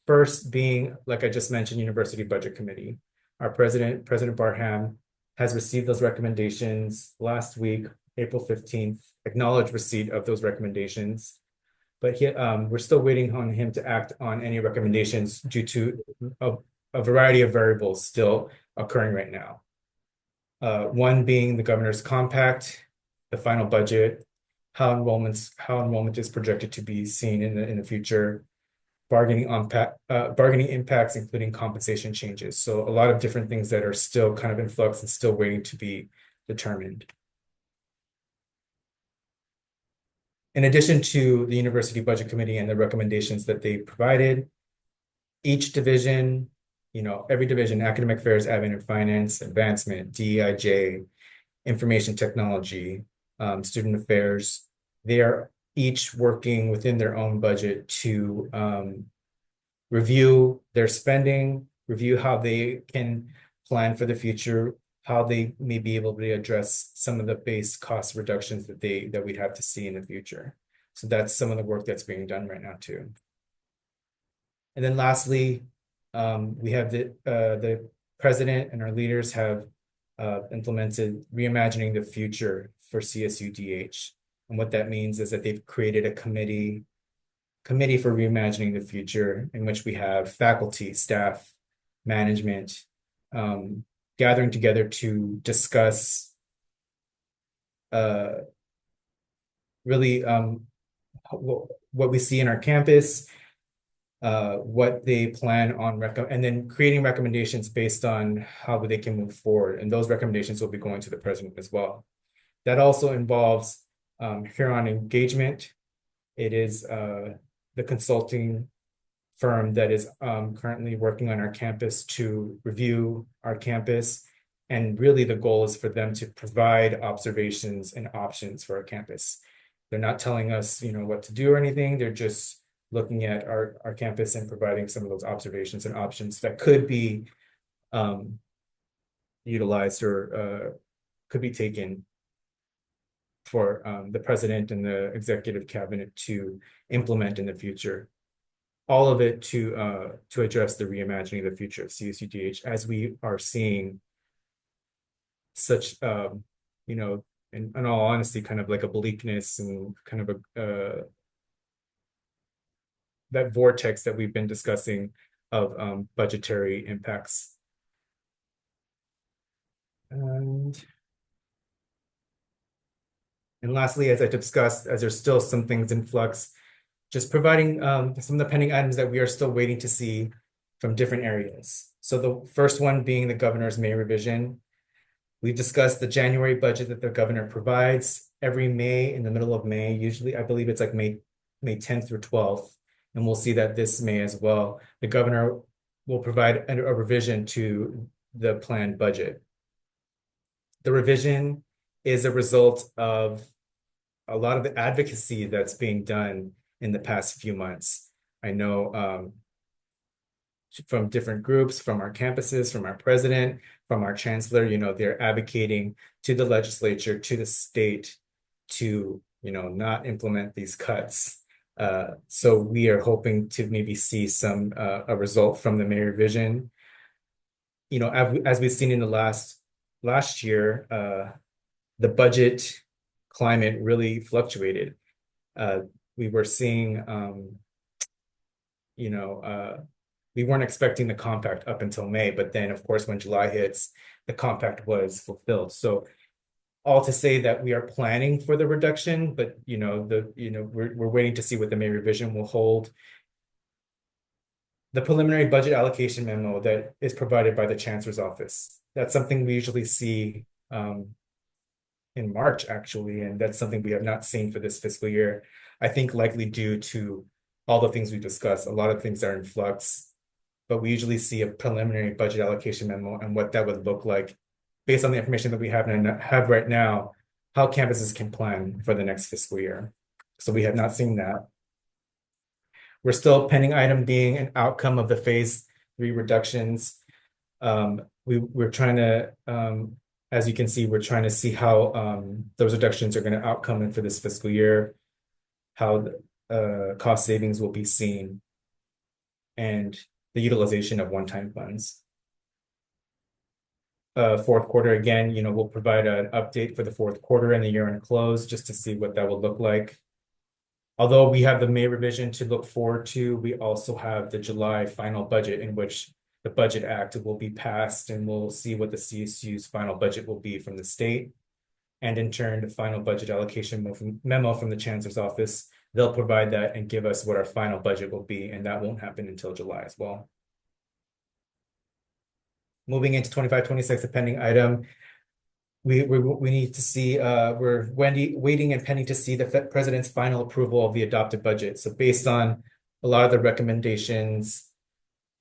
First being, like I just mentioned, University Budget Committee. Our President Barham, has received those recommendations last week, April 15th, acknowledged receipt of those recommendations. But we're still waiting on him to act on any recommendations due to a variety of variables still occurring right now. One being the governor's compact, the final budget, how enrollment is projected to be seen in the future, bargaining impacts, including compensation changes. So a lot of different things that are still kind of in flux and still waiting to be determined. In addition to the University Budget Committee and the recommendations that they provided, each division, every division, academic affairs, admin and finance, advancement, DEIJ, information technology, student affairs, they are each working within their own budget to review their spending, review how they can plan for the future, how they may be able to address some of the base cost reductions that we'd have to see in the future. So that's some of the work that's being done right now too. And then lastly, we have the president and our leaders have implemented reimagining the future for CSUDH. And what that means is that they've created a committee for reimagining the future, in which we have faculty, staff, management, gathering together to discuss really what we see in our campus, what they plan on, and then creating recommendations based on how they can move forward. And those recommendations will be going to the president as well. That also involves Huron Engagement. It is the consulting firm that is currently working on our campus to review our campus. And really the goal is for them to provide observations and options for our campus. They're not telling us, what to do or anything. They're just looking at our campus and providing some of those observations and options that could be utilized or could be taken for the president and the executive cabinet to implement in the future. All of it to address the reimagining of the future of CSUDH, as we are seeing such, in all honesty, kind of like a bleakness and kind of that vortex that we've been discussing of budgetary impacts. And lastly, as I discussed, as there's still some things in flux, just providing some of the pending items that we are still waiting to see from different areas. So the first one being the governor's May revision. We've discussed the January budget that the governor provides every May, in the middle of May. Usually, I believe it's like May 10th through 12th. And we'll see that this May as well. The governor will provide a revision to the planned budget. The revision is a result of a lot of the advocacy that's being done in the past few months. I know from different groups, from our campuses, from our president, from our chancellor, they're advocating to the legislature, to the state to, not implement these cuts. So we are hoping to maybe see a result from the May revision. As we've seen in the last year, the budget climate really fluctuated. We were seeing, we weren't expecting the compact up until May, but then of course, when July hits, the compact was fulfilled. So all to say that we are planning for the reduction, but we're waiting to see what the May revision will hold. The preliminary budget allocation memo that is provided by the Chancellor's office. That's something we usually see in March, actually, and that's something we have not seen for this fiscal year. I think likely due to all the things we discussed. A lot of things are in flux, but we usually see a preliminary budget allocation memo and what that would look like based on the information that we have right now, how campuses can plan for the next fiscal year. So we have not seen that. We're still pending item being an outcome of the phase 3 reductions. We're trying to, as you can see, we're trying to see how those reductions are going to outcome for this fiscal year, how cost savings will be seen, and the utilization of one-time funds. Fourth quarter, again, we'll provide an update for the fourth quarter and the year-end close just to see what that will look like. Although we have the May revision to look forward to, we also have the July final budget in which the Budget Act will be passed, and we'll see what the CSU's final budget will be from the state. And in turn, the final budget allocation memo from the Chancellor's office, they'll provide that and give us what our final budget will be, and that won't happen until July as well. Moving into 25-26, a pending item. We need to see, we're waiting and pending to see the president's final approval of the adopted budget. So based on a lot of the recommendations,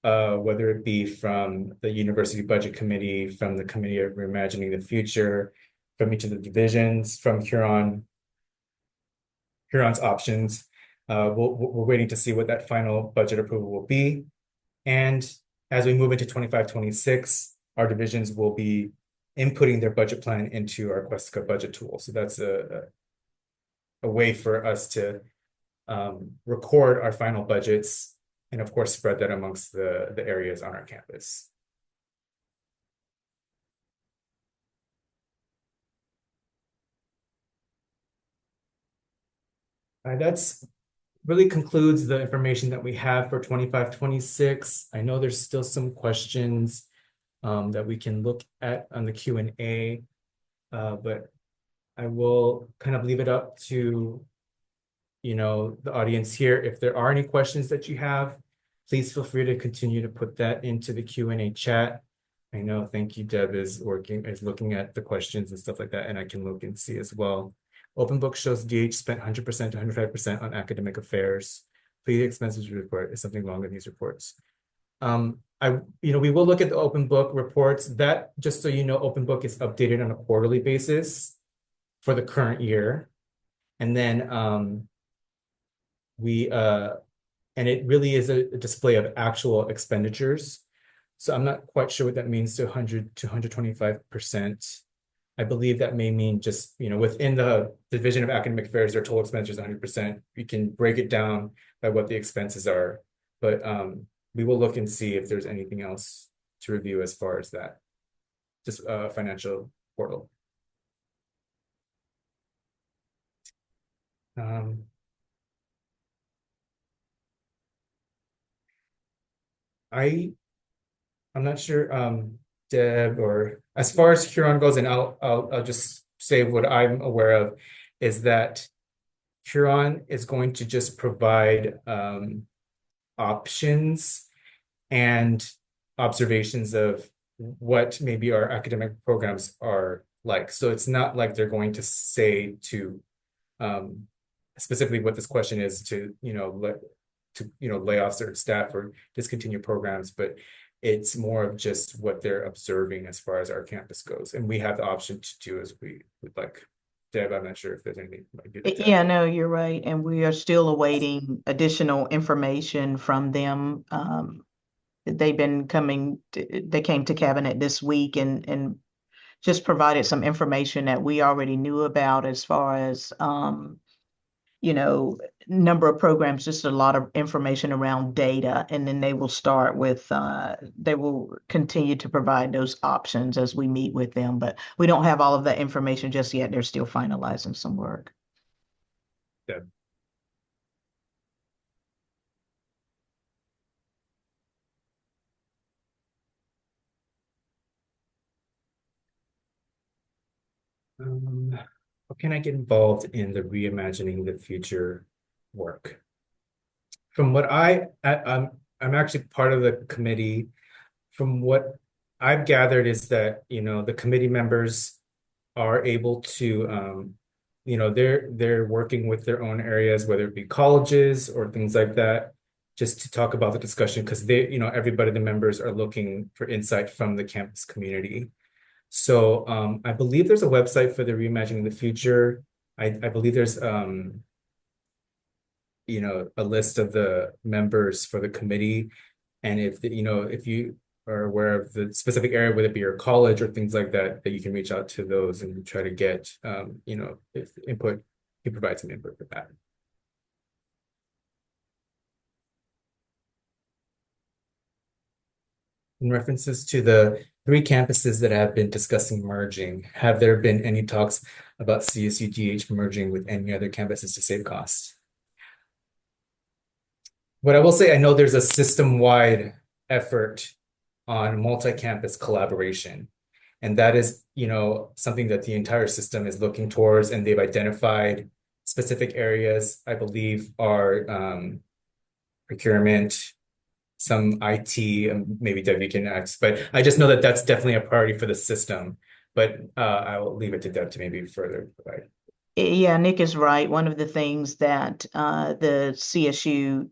whether it be from the University Budget Committee, from the Committee of Reimagining the Future, from each of the divisions, from Huron's options, we're waiting to see what that final budget approval will be. And as we move into 25-26, our divisions will be inputting their budget plan into our Questica budget tool. So that's a way for us to record our final budgets and of course spread that amongst the areas on our campus. That's really concludes the information that we have for 25-26. I know there's still some questions that we can look at on the Q&A, but I will kind of leave it up to the audience here. If there are any questions that you have, please feel free to continue to put that into the Q&A chat. I know, thank you, Deb is looking at the questions and stuff like that, and I can look and see as well. Open Book shows DH spent 100% to 105% on academic affairs. Please expenses report. Is something wrong with these reports? We will look at the Open Book reports. That, just so you know, Open Book is updated on a quarterly basis for the current year. And then and it really is a display of actual expenditures. So I'm not quite sure what that means to 100 to 125%. I believe that may mean just, within the Division of Academic Affairs, their total expenditures 100%. We can break it down by what the expenses are. But we will look and see if there's anything else to review as far as that, just financial portal. I'm not sure, Deb, or as far as Huron goes, and I'll just say what I'm aware of is that Huron is going to just provide options and observations of what maybe our academic programs are like. So it's not like they're going to say to specifically what this question is to lay off certain staff or discontinue programs, but it's more of just what they're observing as far as our campus goes, and we have the option to do as we would like. Deb, I'm not sure if there's anything I can do to Yeah, no, you're right. And we are still awaiting additional information from them. They came to cabinet this week and just provided some information that we already knew about as far as, number of programs, just a lot of information around data. And then they will continue to provide those options as we meet with them. But we don't have all of that information just yet. They're still finalizing some work. Deb. How can I get involved in the reimagining the future work? From what I'm actually part of the committee. From what I've gathered is that, the committee members are able to, they're working with their own areas, whether it be colleges or things like that, just to talk about the discussion because everybody, the members are looking for insight from the campus community. So I believe there's a website for the Reimagining the Future. I believe there's a list of the members for the committee. And if you are aware of the specific area, whether it be your college or things like that, that you can reach out to those and try to get if input, you provide some input for that. In references to the 3 campuses that have been discussing merging, have there been any talks about CSUGH merging with any other campuses to save costs? What I will say, I know there's a system-wide effort on multi-campus collaboration. And that is, something that the entire system is looking towards, and they've identified specific areas, I believe, are procurement, some IT, and maybe Deb can ask, but I just know that that's definitely a priority for the system. But I will leave it to Deb to maybe further provide. Yeah, Nick is right. One of the things that the CSU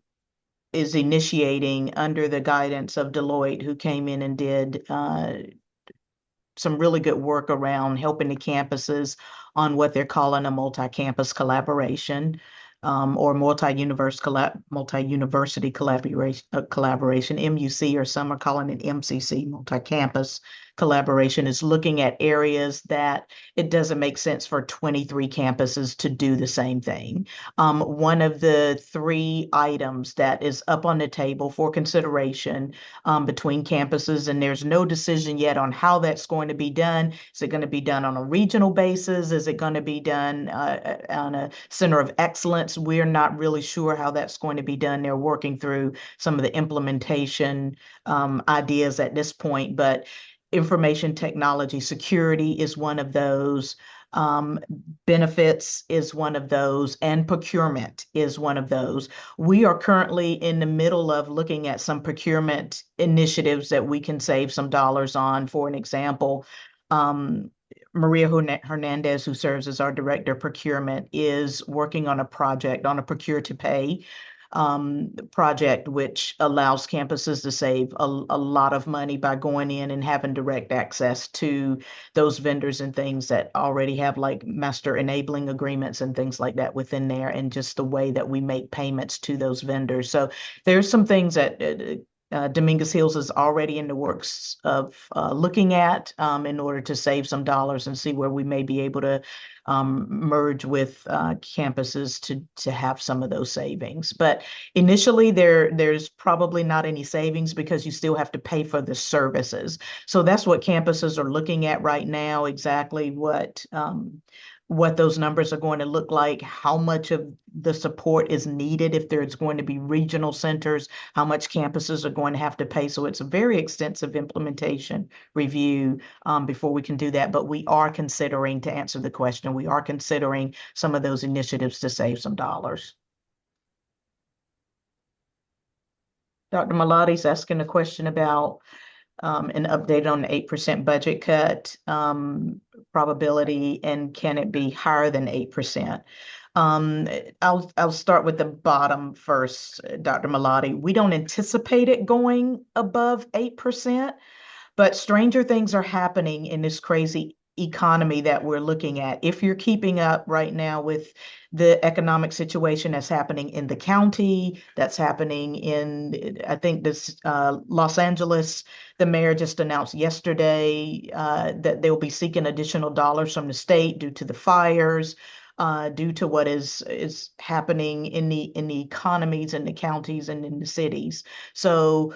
is initiating under the guidance of Deloitte, who came in and did some really good work around helping the campuses on what they're calling a multi-campus collaboration. Or multi-university collaboration, MUC, or some are calling it MCC, multi-campus collaboration, is looking at areas that it doesn't make sense for 23 campuses to do the same thing. One of the 3 items that is up on the table for consideration between campuses, and there's no decision yet on how that's going to be done. Is it going to be done on a regional basis? Is it going to be done on a center of excellence? We're not really sure how that's going to be done. They're working through some of the implementation ideas at this point, but information technology security is one of those. Benefits is one of those, and procurement is one of those. We are currently in the middle of looking at some procurement initiatives that we can save some dollars on. For an example, Maria Hernandez, who serves as our director of procurement, is working on a project, on a procure to pay project, which allows campuses to save a lot of money by going in and having direct access to those vendors and things that already have like master enabling agreements and things like that within there, and just the way that we make payments to those vendors. So there's some things that Dominguez Hills is already in the works of looking at in order to save some dollars and see where we may be able to merge with campuses to have some of those savings. But initially, there's probably not any savings because you still have to pay for the services. So that's what campuses are looking at right now, exactly what those numbers are going to look like, how much of the support is needed if there's going to be regional centers, how much campuses are going to have to pay. So it's a very extensive implementation review before we can do that. But we are considering, to answer the question, we are considering some of those initiatives to save some dollars. Dr. Malati's asking a question about an update on the 8% budget cut probability, and can it be higher than 8%? I'll start with the bottom first, Dr. Malati. We don't anticipate it going above 8%, but stranger things are happening in this crazy economy that we're looking at. If you're keeping up right now with the economic situation that's happening in the county, that's happening in, I think this Los Angeles, the mayor just announced yesterday that they'll be seeking additional dollars from the state due to the fires, due to what is happening in the economies in the counties and in the cities. So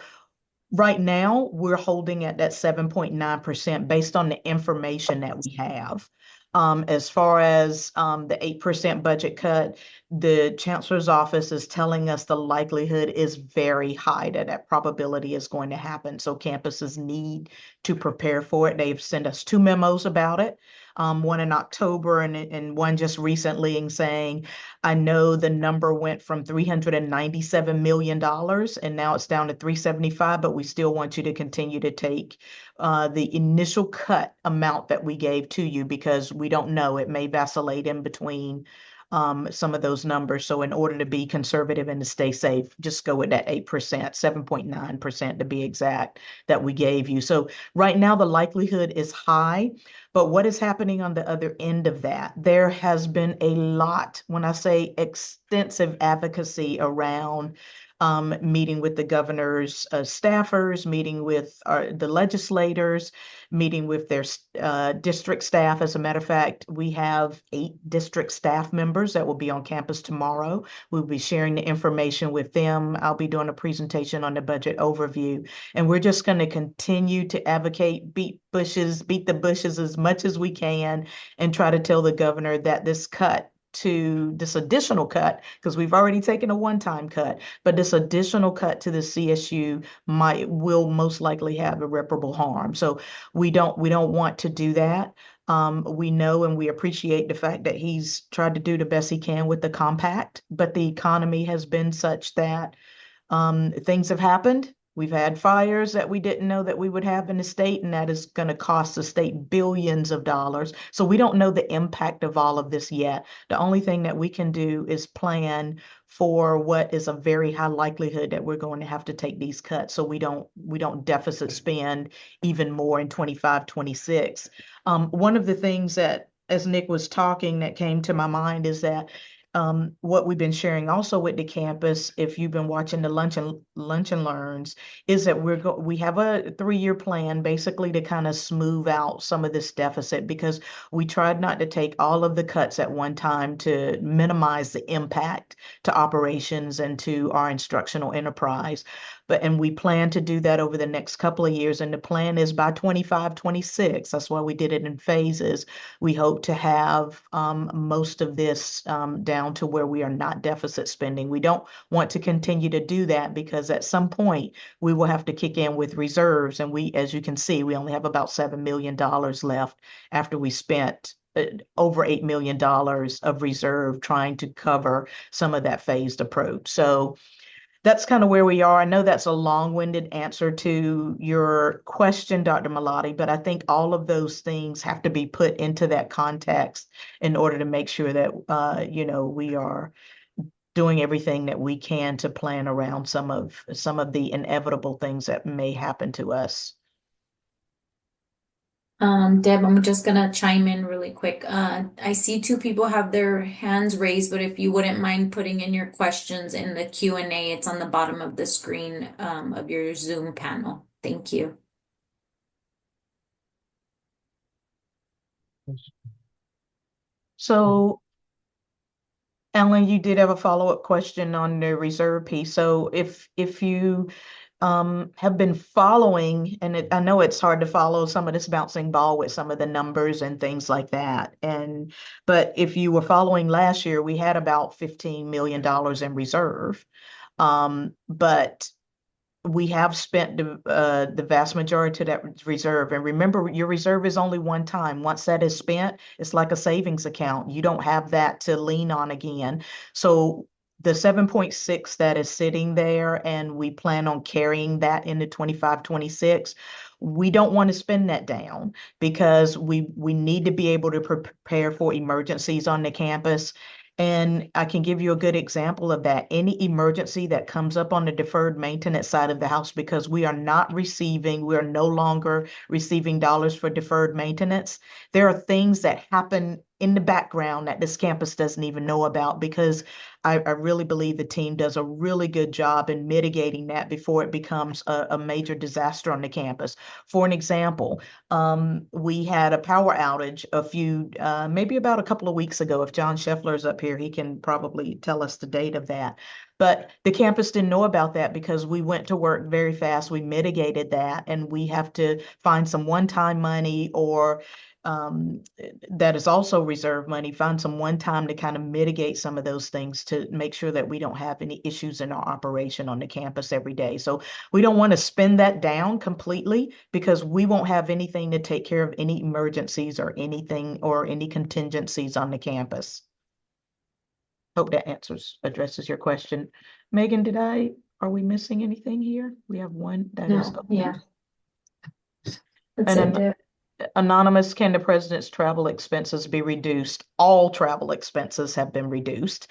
right now, we're holding at that 7.9% based on the information that we have. As far as the 8% budget cut, the chancellor's office is telling us the likelihood is very high that probability is going to happen. So campuses need to prepare for it. They've sent us 2 memos about it. one in October and one just recently, and saying, I know the number went from $397 million and now it's down to 375, but we still want you to continue to take the initial cut amount that we gave to you, because we don't know, it may vacillate in between some of those numbers. So in order to be conservative and to stay safe, just go with that 8%, 7.9% to be exact, that we gave you. So right now the likelihood is high, but what is happening on the other end of that? There has been a lot, when I say extensive advocacy around meeting with the governor's staffers, meeting with the legislators, meeting with their district staff. As a matter of fact, we have 8 district staff members that will be on campus tomorrow. We'll be sharing the information with them. I'll be doing a presentation on the budget overview, and we're just going to continue to advocate, beat the bushes as much as we can, and try to tell the governor that this additional cut, because we've already taken a one-time cut, but this additional cut to the CSU will most likely have irreparable harm. So we don't want to do that. We know and we appreciate the fact that he's tried to do the best he can with the compact, but the economy has been such that things have happened. We've had fires that we didn't know that we would have in the state, and that is going to cost the state billions of dollars. So we don't know the impact of all of this yet. The only thing that we can do is plan for what is a very high likelihood that we're going to have to take these cuts, so we don't deficit spend even more in 25, 26. One of the things that, as Nick was talking, that came to my mind is that what we've been sharing also with the campus, if you've been watching the lunch and learns, is that we have a 3-year plan basically to kind of smooth out some of this deficit, because we tried not to take all of the cuts at one time to minimize the impact to operations and to our instructional enterprise. And we plan to do that over the next couple of years. And the plan is by 25, 26. That's why we did it in phases. We hope to have most of this down to where we are not deficit spending. We don't want to continue to do that, because at some point we will have to kick in with reserves. And as you can see, we only have about $7 million left after we spent over $8 million of reserve trying to cover some of that phased approach. So that's kind of where we are. I know that's a long-winded answer to your question, Dr. Malati, but I think all of those things have to be put into that context in order to make sure that we are doing everything that we can to plan around some of the inevitable things that may happen to us. Deb, I'm just gonna chime in really quick. I see 2 people have their hands raised, but if you wouldn't mind putting in your questions in the Q&A, it's on the bottom of the screen of your Zoom panel. Thank you. So, Ellen, you did have a follow-up question on the reserve piece. So if you have been following, and I know it's hard to follow some of this bouncing ball with some of the numbers and things like that. But if you were following last year, we had about $15 million in reserve. But we have spent the vast majority of that reserve. And remember, your reserve is only one time. Once that is spent, it's like a savings account. You don't have that to lean on again. So the 7.6 that is sitting there, and we plan on carrying that into 25, 26. We don't want to spend that down, because we need to be able to prepare for emergencies on the campus. And I can give you a good example of that. Any emergency that comes up on the deferred maintenance side of the house, because we are no longer receiving dollars for deferred maintenance. There are things that happen in the background that this campus doesn't even know about, because I really believe the team does a really good job in mitigating that before it becomes a major disaster on the campus. For an example, we had a power outage maybe about a couple of weeks ago. If John Scheffler is up here, he can probably tell us the date of that. But the campus didn't know about that because we went to work very fast. We mitigated that, and we have to find some one-time money or that is also reserve money, find some one time to kind of mitigate some of those things to make sure that we don't have any issues in our operation on the campus every day. So we don't want to spend that down completely because we won't have anything to take care of any emergencies or anything or any contingencies on the campus. Hope that addresses your question. Megan, are we missing anything here? We have one that is. No, yeah. That's And it then there. Anonymous, can the president's travel expenses be reduced? All travel expenses have been reduced.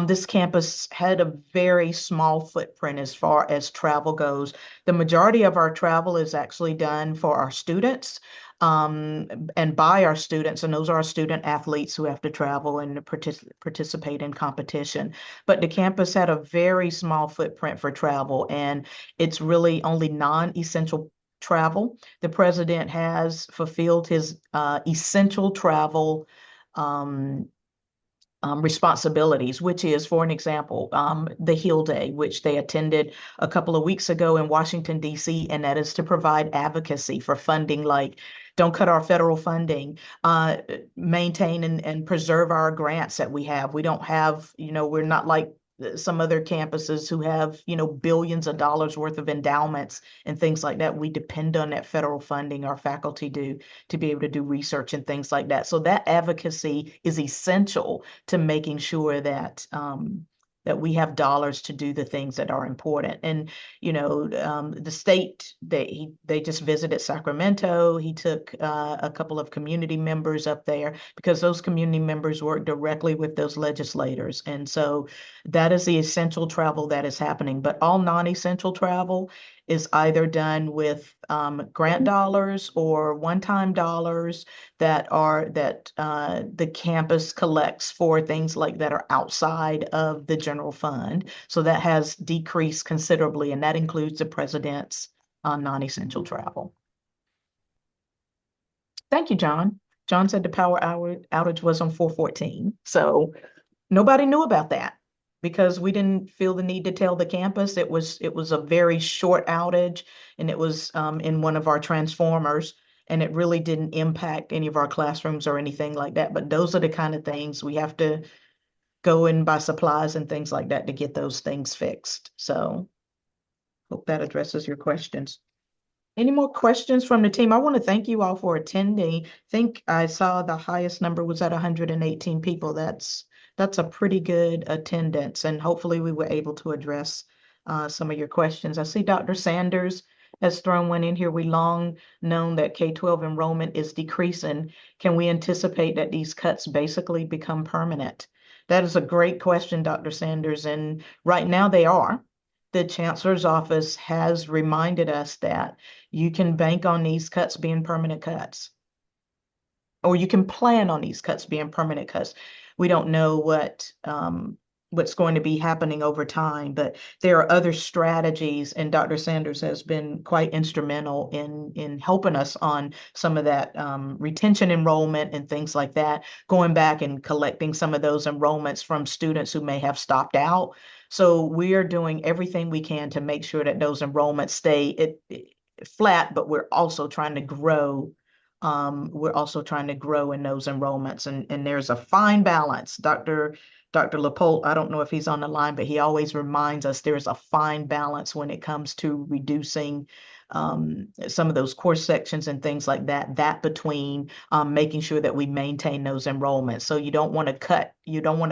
This campus had a very small footprint as far as travel goes. The majority of our travel is actually done for our students and by our students, and those are our student athletes who have to travel and participate in competition. But the campus had a very small footprint for travel, and it's really only non-essential travel. The president has fulfilled his essential travel responsibilities, which is, for an example, the Hill Day, which they attended a couple of weeks ago in Washington, D.C., and that is to provide advocacy for funding, like don't cut our federal funding, maintain and preserve our grants that we have. We don't have, we're not like some other campuses who have, billions of dollars worth of endowments and things like that. We depend on that federal funding, our faculty do, to be able to do research and things like that. So that advocacy is essential to making sure that that we have dollars to do the things that are important. And, the state, they just visited Sacramento. He took a couple of community members up there because those community members work directly with those legislators. And so that is the essential travel that is happening. But all non-essential travel is either done with grant dollars or one-time dollars that the campus collects for things like that are outside of the general fund. So that has decreased considerably, and that includes the president's non-essential travel. Thank you, John. John said the power outage was on 4/14. So nobody knew about that because we didn't feel the need to tell the campus. It was a very short outage, and it was in one of our transformers, and it really didn't impact any of our classrooms or anything like that. But those are the kind of things we have to go and buy supplies and things like that to get those things fixed. So hope that addresses your questions. Any more questions from the team? I want to thank you all for attending. I think I saw the highest number was at 118 people. That's a pretty good attendance, and hopefully we were able to address some of your questions. I see Dr. Sanders has thrown one in here. We long known that K-12 enrollment is decreasing. Can we anticipate that these cuts basically become permanent? That is a great question, Dr. Sanders, and right now they are. The Chancellor's office has reminded us that you can bank on these cuts being permanent cuts, or you can plan on these cuts being permanent cuts. We don't know what's going to be happening over time, but there are other strategies, and Dr. Sanders has been quite instrumental in helping us on some of that retention enrollment and things like that, going back and collecting some of those enrollments from students who may have stopped out. So we are doing everything we can to make sure that those enrollments stay flat, but we're also trying to grow. We're also trying to grow in those enrollments, and there's a fine balance. Dr. Lepolt, I don't know if he's on the line, but he always reminds us there's a fine balance when it comes to reducing some of those course sections and things like that between making sure that we maintain those enrollments. So you don't want to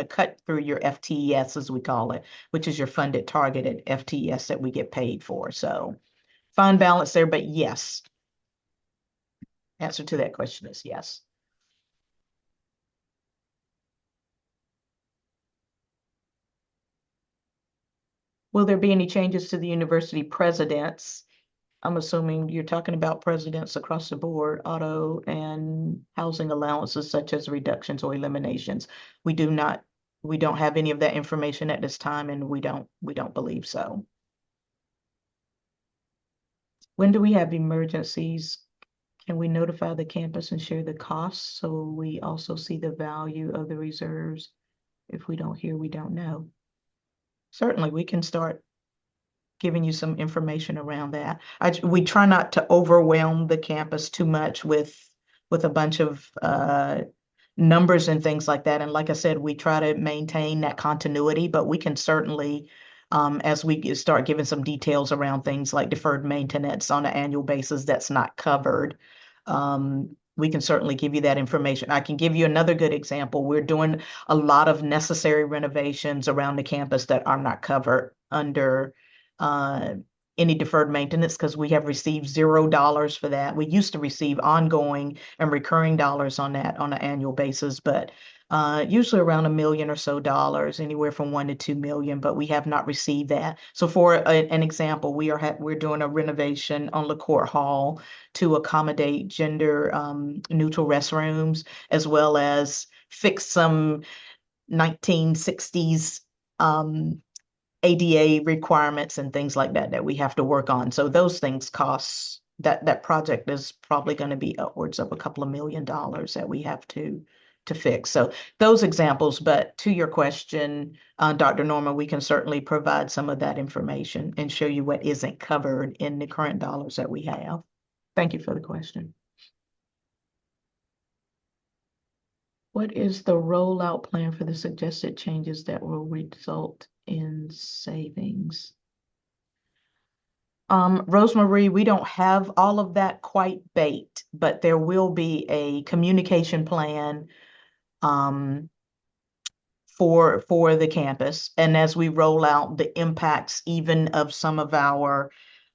cut through your FTES, as we call it, which is your funded targeted FTES that we get paid for. So fine balance there, but yes. Answer to that question is yes. Will there be any changes to the university presidents? I'm assuming you're talking about presidents across the board, auto and housing allowances such as reductions or eliminations. We don't have any of that information at this time, and we don't believe so. When do we have emergencies? Can we notify the campus and share the costs so we also see the value of the reserves? If we don't hear, we don't know. Certainly, we can start giving you some information around that. We try not to overwhelm the campus too much with with a bunch of numbers and things like that. And like I said, we try to maintain that continuity, but we can certainly, as we start giving some details around things like deferred maintenance on an annual basis that's not covered, we can certainly give you that information. I can give you another good example. We're doing a lot of necessary renovations around the campus that are not covered under any deferred maintenance because we have received $0 for that. We used to receive ongoing and recurring dollars on that on an annual basis, but usually around $1 million or so dollars, anywhere from 1 to 2 million, but we have not received that. So for an example, we're doing a renovation on LaCourt Hall to accommodate gender neutral restrooms, as well as fix some 1960s ADA requirements and things like that that we have to work on. So those things cost that project is probably going to be upwards of a couple of $1 million that we have to fix. So those examples, but to your question, Dr. Norman, we can certainly provide some of that information and show you what isn't covered in the current dollars that we have. Thank you for the question. What is the rollout plan for the suggested changes that will result in savings? Rosemarie, we don't have all of that quite baked, but there will be a communication plan for the campus. And as we roll out the impacts even of some of our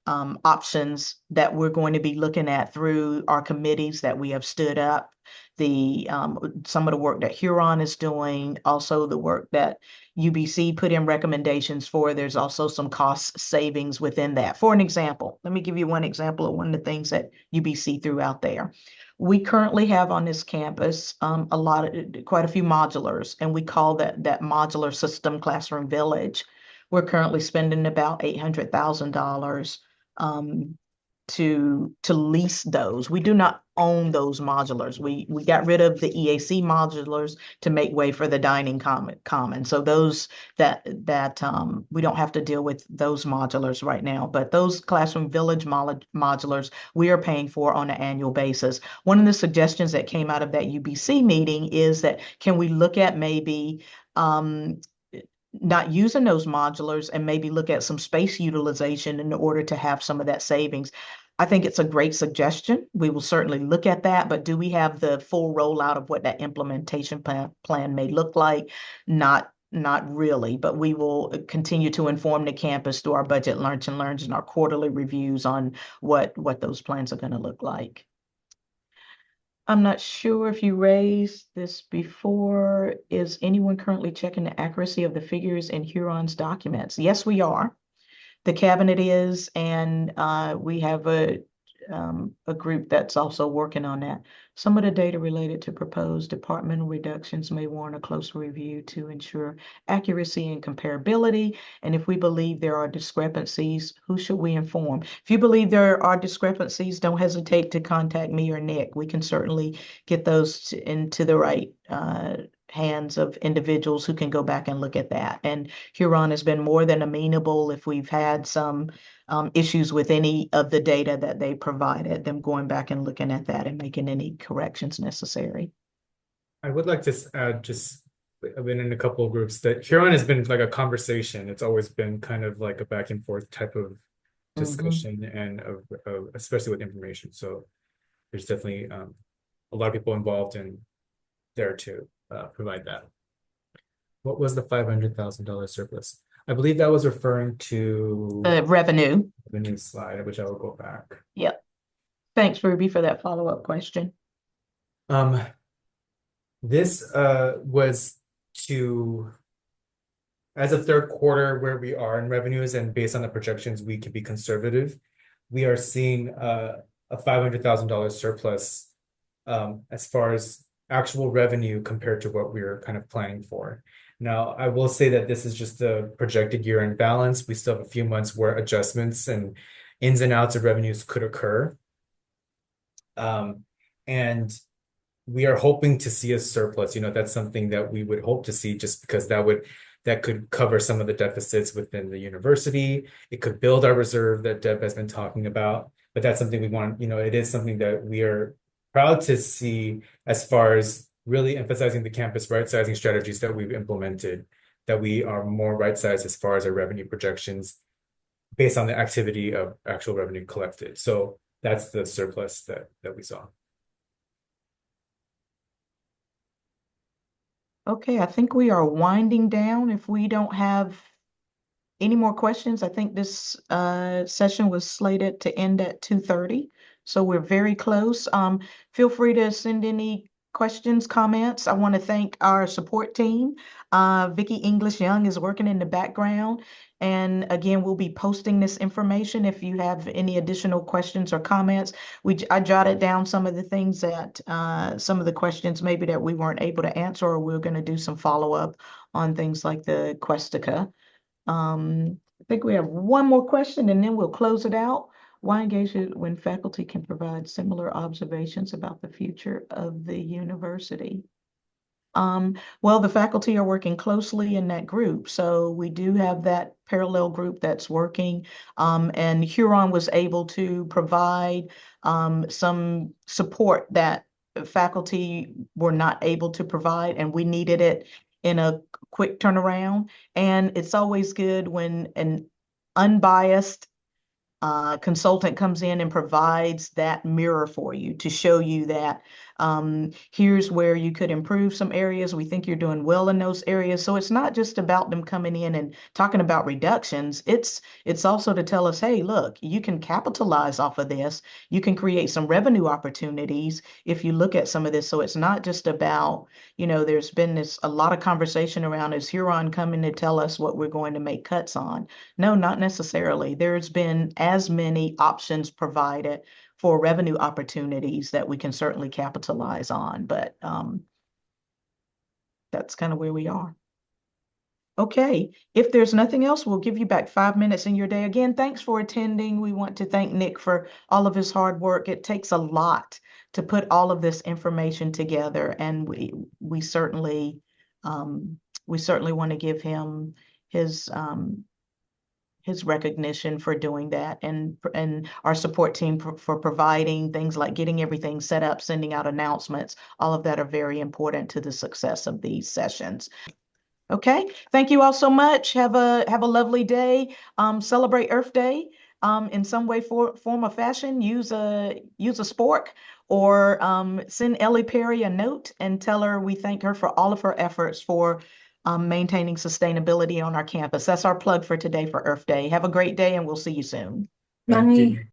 options that we're going to be looking at through our committees that we have stood up, some of the work that Huron is doing, also the work that UBC put in recommendations for. There's also some cost savings within that. For an example, let me give you one example of one of the things that UBC threw out there. We currently have on this campus quite a few modulars, and we call that modular system Classroom Village. We're currently spending about $800,000 to lease those. We do not own those modulars. We got rid of the EAC modulars to make way for the dining common. So those that we don't have to deal with those modulars right now, but those Classroom Village modulars we are paying for on an annual basis. One of the suggestions that came out of that UBC meeting is that can we look at maybe not using those modulars and maybe look at some space utilization in order to have some of that savings. I think it's a great suggestion. We will certainly look at that, but do we have the full rollout of what that implementation plan may look like? Not really, but we will continue to inform the campus through our budget lunch and learns and our quarterly reviews on what those plans are going to look like. I'm not sure if you raised this before. Is anyone currently checking the accuracy of the figures in Huron's documents? Yes, we are. The cabinet is, and we have a group that's also working on that. Some of the data related to proposed departmental reductions may warrant a closer review to ensure accuracy and comparability. And if we believe there are discrepancies, who should we inform? If you believe there are discrepancies, don't hesitate to contact me or Nick. We can certainly get those into the right hands of individuals who can go back and look at that. And Huron has been more than amenable if we've had some issues with any of the data that they provided, them going back and looking at that and making any corrections necessary. I would like to add, I've been in a couple of groups that Huron has been like a conversation. It's always been kind of like a back and forth type of discussion and especially with information. So there's definitely a lot of people involved in there to provide that. What was the $500,000 surplus? I believe that was referring to the revenue slide, which I will go back. Yep. Thanks, Ruby, for that follow-up question. This was as of third quarter where we are in revenues and based on the projections, we could be conservative. We are seeing a $500,000 surplus as far as actual revenue compared to what we were kind of planning for. Now, I will say that this is just a projected year-end balance. We still have a few months where adjustments and ins and outs of revenues could occur. And we are hoping to see a surplus. That's something that we would hope to see just because that could cover some of the deficits within the university. It could build our reserve that Deb has been talking about, but that's something we want, it is something that we are proud to see as far as really emphasizing the campus right-sizing strategies that we've implemented, that we are more right-sized as far as our revenue projections based on the activity of actual revenue collected. So that's the surplus that we saw. Okay, I think we are winding down. If we don't have any more questions, I think this session was slated to end at 2:30. So we're very close. Feel free to send any questions, comments. I want to thank our support team. Vicky English Young is working in the background. And again, we'll be posting this information if you have any additional questions or comments. I jotted down some of the things that some of the questions maybe that we weren't able to answer, or we're going to do some follow-up on things like the Questica. I think we have one more question and then we'll close it out. Why engage when faculty can provide similar observations about the future of the university? Well, the faculty are working closely in that group. So we do have that parallel group that's working. And Huron was able to provide some support that faculty were not able to provide, and we needed it in a quick turnaround. And it's always good when an unbiased consultant comes in and provides that mirror for you to show you that here's where you could improve some areas. We think you're doing well in those areas. So it's not just about them coming in and talking about reductions. It's also to tell us, hey, look, you can capitalize off of this. You can create some revenue opportunities if you look at some of this. So it's not just about, there's been a lot of conversation around, is Huron coming to tell us what we're going to make cuts on? No, not necessarily. There's been as many options provided for revenue opportunities that we can certainly capitalize on, but that's kind of where we are. Okay, if there's nothing else, we'll give you back 5 minutes in your day. Again, thanks for attending. We want to thank Nick for all of his hard work. It takes a lot to put all of this information together, and we certainly want to give him his recognition for doing that, and our support team for providing things like getting everything set up, sending out announcements. All of that are very important to the success of these sessions. Okay, thank you all so much. Have a lovely day. Celebrate Earth Day in some way, form, or fashion. Use a spork, or send Ellie Perry a note and tell her we thank her for all of her efforts for maintaining sustainability on our campus. That's our plug for today for Earth Day. Have a great day, and we'll see you soon. Thank you.